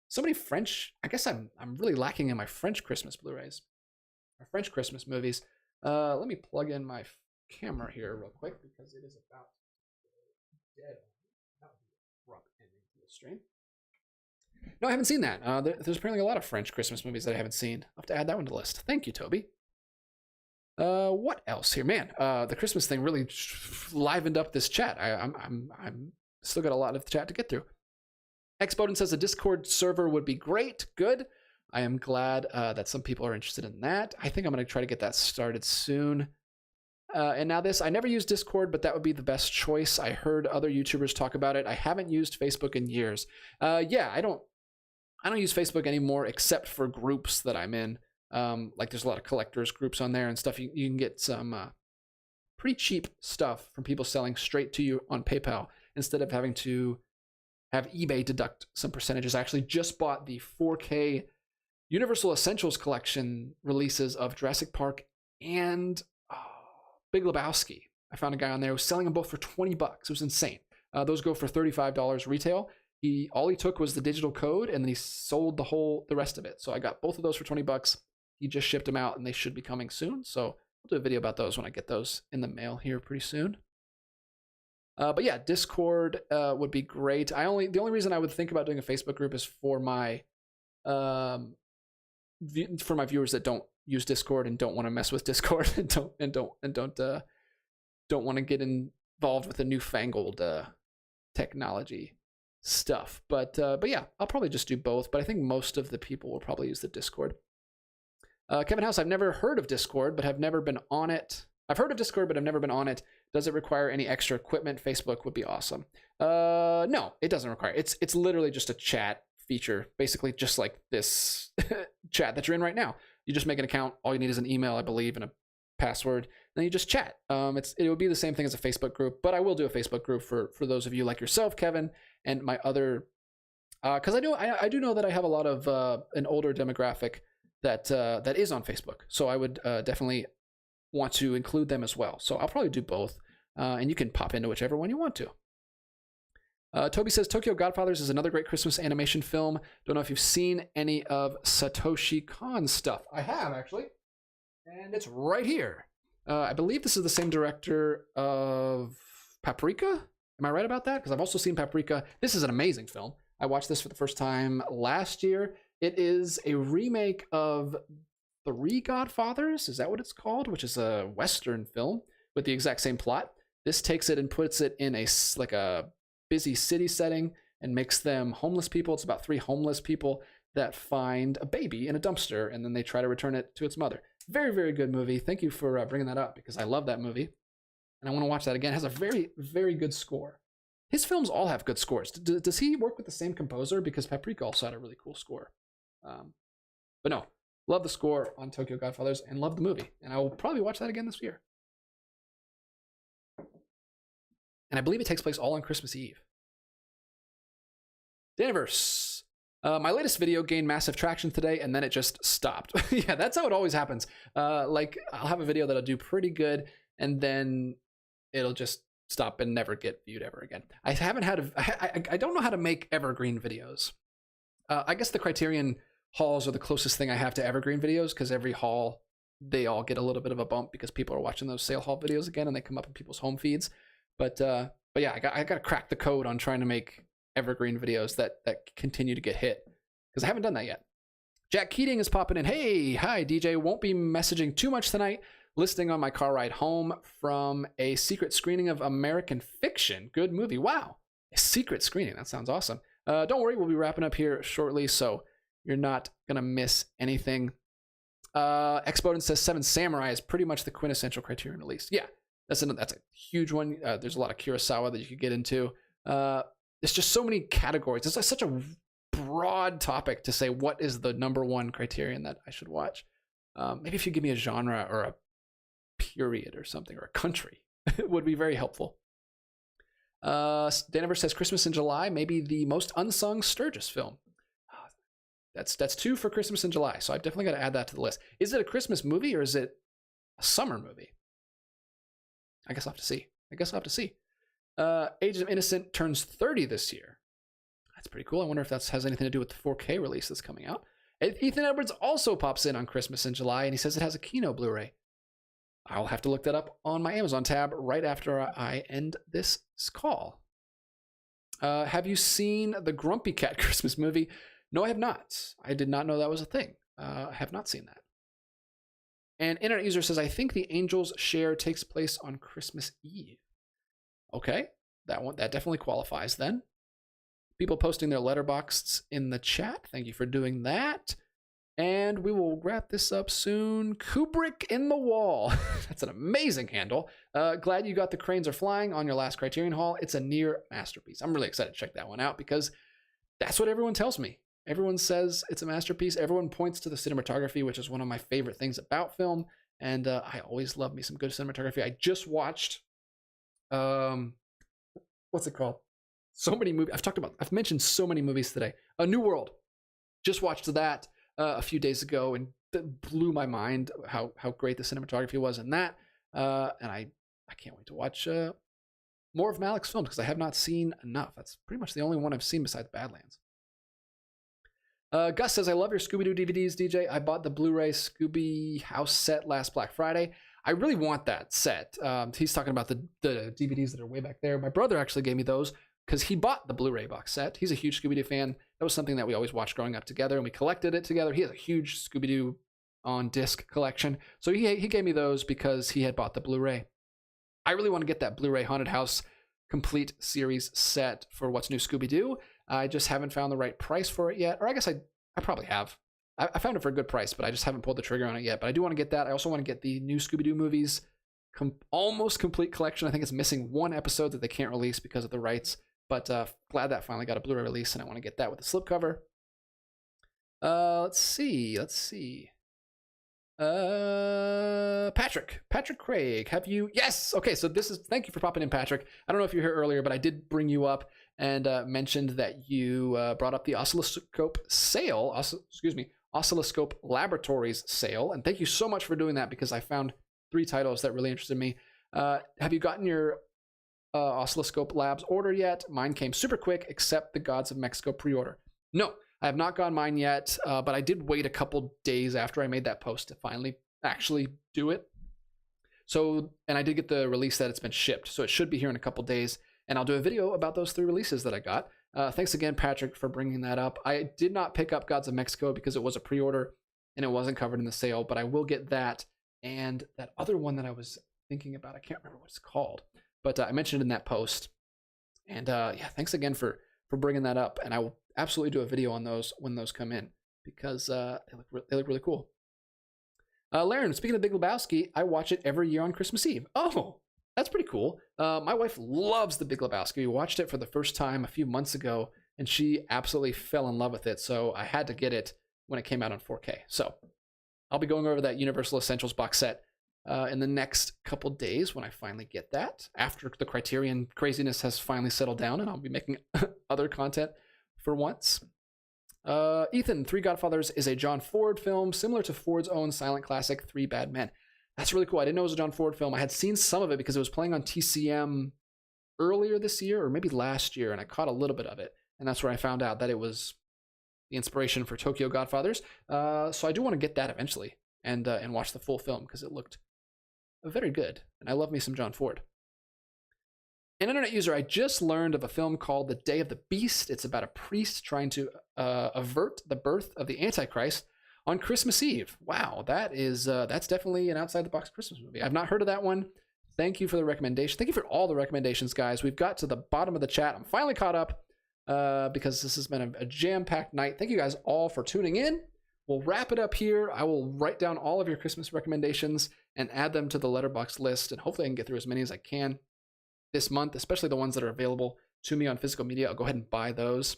Speaker 1: So many French. I guess I'm really lacking in my French Christmas Blu-rays. Or French Christmas movies. Let me plug in my camera here real quick because it is about dead. That would be a rough ending to the stream. No, I haven't seen that. There's apparently a lot of French Christmas movies that I haven't seen. I'll have to add that one to the list. Thank you, Toby. What else here, man? The Christmas thing really livened up this chat. I'm still got a lot of the chat to get through. Xboden says a Discord server would be great. Good. I am glad that some people are interested in that. I think I'm going to try to get that started soon. And now this, I never used Discord, but that would be the best choice. I heard other YouTubers talk about it. I haven't used Facebook in years. Yeah, I don't use Facebook anymore except for groups that I'm in. Like there's a lot of collectors groups on there and stuff. You can get some pretty cheap stuff from people selling straight to you on PayPal instead of having to have eBay deduct some percentages. I actually just bought the 4K Universal Essentials collection releases of Jurassic Park and Big Lebowski. I found a guy on there who was selling them both for $20. It was insane. Those go for $35 retail. All he took was the digital code and then he sold the rest of it. So I got both of those for $20. He just shipped them out and they should be coming soon. So I'll do a video about those when I get those in the mail here pretty soon. But yeah, Discord would be great. The only reason I would think about doing a Facebook group is for my viewers that don't use Discord and don't want to mess with Discord and don't want to get involved with the newfangled technology stuff. But yeah, I'll probably just do both. But I think most of the people will probably use the Discord. Kevin House, I've never heard of Discord, but have never been on it. I've heard of Discord, but I've never been on it. Does it require any extra equipment? Facebook would be awesome. No, it doesn't require. It's literally just a chat feature, basically just like this chat that you're in right now. You just make an account. All you need is an email, I believe, and a password. Then you just chat. It would be the same thing as a Facebook group, but I will do a Facebook group for those of you like yourself, Kevin, and my other. Because I do know that I have a lot of an older demographic that is on Facebook, so I would definitely want to include them as well. So I'll probably do both, and you can pop into whichever one you want to. Toby says Tokyo Godfathers is another great Christmas animation film. Don't know if you've seen any of Satoshi Kon's stuff. I have, actually, and it's right here. I believe this is the same director of Paprika. Am I right about that? Because I've also seen Paprika. This is an amazing film. I watched this for the first time last year. It is a remake of Three Godfathers, is that what it's called? Which is a Western film with the exact same plot. This takes it and puts it in a busy city setting and makes them homeless people. It's about 3 homeless people that find a baby in a dumpster and then they try to return it to its mother. Very, very good movie. Thank you for bringing that up because I love that movie and I want to watch that again. It has a very, very good score. His films all have good scores. Does he work with the same composer? Because Paprika also had a really cool score. But no. Love the score on Tokyo Godfathers and love the movie. And I will probably watch that again this year. And I believe it takes place all on Christmas Eve. Daniverse. My latest video gained massive traction today and then it just stopped. Yeah, that's how it always happens. Like I'll have a video that'll do pretty good and then it'll just stop and never get viewed ever again. I don't know how to make evergreen videos. I guess the Criterion hauls are the closest thing I have to evergreen videos because every haul they all get a little bit of a bump because people are watching those sale haul videos again and they come up in people's home feeds. But yeah, I got to crack the code on trying to make evergreen videos that continue to get hit because I haven't done that yet. Jack Keating is popping in. Hey, hi DJ. Won't be messaging too much tonight. Listening on my car ride home from a secret screening of American Fiction. Good movie. Wow, a secret screening. That sounds awesome. Don't worry, we'll be wrapping up here shortly, so you're not gonna miss anything. Exponent says 7 Samurai is pretty much the quintessential Criterion release. Yeah, that's a huge one. There's a lot of Kurosawa that you could get into. There's just so many categories. It's such a broad topic to say what is the #1 Criterion that I should watch. Maybe if you give me a genre or a period or something or a country, it would be very helpful. Daniver says Christmas in July, maybe the most unsung Sturgis film. That's 2 for Christmas in July, so I've definitely got to add that to the list. Is it a Christmas movie or is it a summer movie? I guess I'll have to see. Age of Innocent turns 30 this year. That's pretty cool. I wonder if that has anything to do with the 4K release that's coming out. Ethan Edwards also pops in on Christmas in July, and he says it has a Kino Blu-ray. I'll have to look that up on my Amazon tab right after I end this call. Have you seen the Grumpy Cat Christmas movie? No, I have not. I did not know that was a thing. I have not seen that. And internet user says, I think the Angels share takes place on Christmas Eve. Okay, that definitely qualifies then. People posting their Letterboxds in the chat. Thank you for doing that. And we will wrap this up soon. Kubrick in the Wall. That's an amazing handle. Glad you got The Cranes Are Flying on your last Criterion Haul. It's a near masterpiece. I'm really excited to check that one out because that's what everyone tells me. Everyone says it's a masterpiece. Everyone points to the cinematography, which is one of my favorite things about film. And I always love me some good cinematography. I just watched, what's it called? So many movies. I've mentioned so many movies today. A New World. Just watched that a few days ago, and that blew my mind how great the cinematography was in that. And I can't wait to watch more of Malick's films because I have not seen enough. That's pretty much the only one I've seen besides Badlands. Gus says, I love your Scooby-Doo DVDs, DJ. I bought the Blu-ray Scooby House set last Black Friday. I really want that set. He's talking about the DVDs that are way back there. My brother actually gave me those because he bought the Blu-ray box set. He's a huge Scooby-Doo fan. That was something that we always watched growing up together, and we collected it together. He has a huge Scooby-Doo on disc collection. So he gave me those because he had bought the Blu-ray. I really want to get that Blu-ray Haunted House complete series set for What's New Scooby-Doo. I just haven't found the right price for it yet. Or I guess I probably have. I found it for a good price, but I just haven't pulled the trigger on it yet. But I do want to get that. I also want to get the new Scooby-Doo movies almost complete collection. I think it's missing one episode that they can't release because of the rights. But glad that finally got a Blu-ray release, and I want to get that with the slipcover. Let's see. Patrick Craig, have you? Yes. Okay. So thank you for popping in, Patrick. I don't know if you were here earlier, but I did bring you up and mentioned that you brought up the oscilloscope sale. Oscilloscope Laboratories sale, and thank you so much for doing that because I found 3 titles that really interested me. Have you gotten your Oscilloscope Labs order yet? Mine came super quick, except the Gods of Mexico pre-order. No. I have not gotten mine yet, but I did wait a couple days after I made that post to finally actually do it. So, and I did get the release that it's been shipped, so it should be here in a couple days, and I'll do a video about those 3 releases that I got. Thanks again, Patrick, for bringing that up. I did not pick up Gods of Mexico because it was a pre-order and it wasn't covered in the sale, but I will get that and that other one that I was thinking about. I can't remember what it's called, but I mentioned it in that post. And yeah, thanks again for bringing that up, and I will absolutely do a video on those when those come in because they look really cool. Laren, speaking of Big Lebowski, I watch it every year on Christmas Eve. Oh, that's pretty cool. My wife loves the Big Lebowski. We watched it for the first time a few months ago, and she absolutely fell in love with it. So I had to get it when it came out on 4K. So I'll be going over that Universal Essentials box set in the next couple days when I finally get that, after the Criterion craziness has finally settled down, and I'll be making other content for once. Ethan, 3 Godfathers is a John Ford film similar to Ford's own silent classic 3 Bad Men. That's really cool. I didn't know it was a John Ford film. I had seen some of it because it was playing on TCM earlier this year or maybe last year, and I caught a little bit of it, and that's where I found out that it was the inspiration for Tokyo Godfathers. So I do want to get that eventually and watch the full film because it looked very good, and I love me some John Ford. An internet user, I just learned of a film called The Day of the Beast. It's about a priest trying to avert the birth of the Antichrist on Christmas Eve. Wow, that's definitely an outside-the-box Christmas movie. I've not heard of that one. Thank you for the recommendation. Thank you for all the recommendations, guys. We've got to the bottom of the chat. I'm finally caught up because this has been a jam-packed night. Thank you guys all for tuning in. We'll wrap it up here. I will write down all of your Christmas recommendations and add them to the Letterboxd list, and hopefully I can get through as many as I can this month, especially the ones that are available to me on physical media. I'll go ahead and buy those.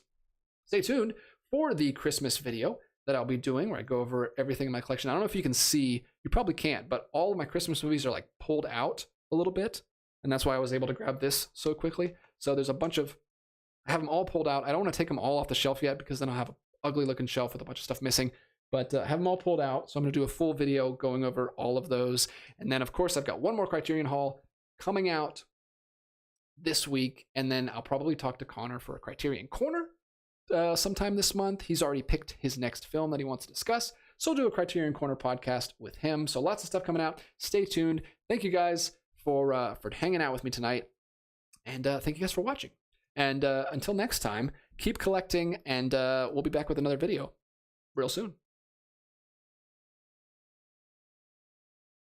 Speaker 1: Stay tuned for the Christmas video that I'll be doing where I go over everything in my collection. I don't know if you can see, you probably can't, but all of my Christmas movies are like pulled out a little bit, and that's why I was able to grab this so quickly. So there's a bunch of, I have them all pulled out. I don't want to take them all off the shelf yet because then I'll have an ugly looking shelf with a bunch of stuff missing, but I have them all pulled out. So I'm going to do a full video going over all of those. And then of course I've got one more Criterion haul coming out this week, and then I'll probably talk to Connor for a Criterion Corner sometime this month. He's already picked his next film that he wants to discuss, so I'll do a Criterion Corner podcast with him. So lots of stuff coming out. Stay tuned. Thank you guys for hanging out with me tonight, and thank you guys for watching. And until next time, keep collecting, and we'll be back with another video real soon.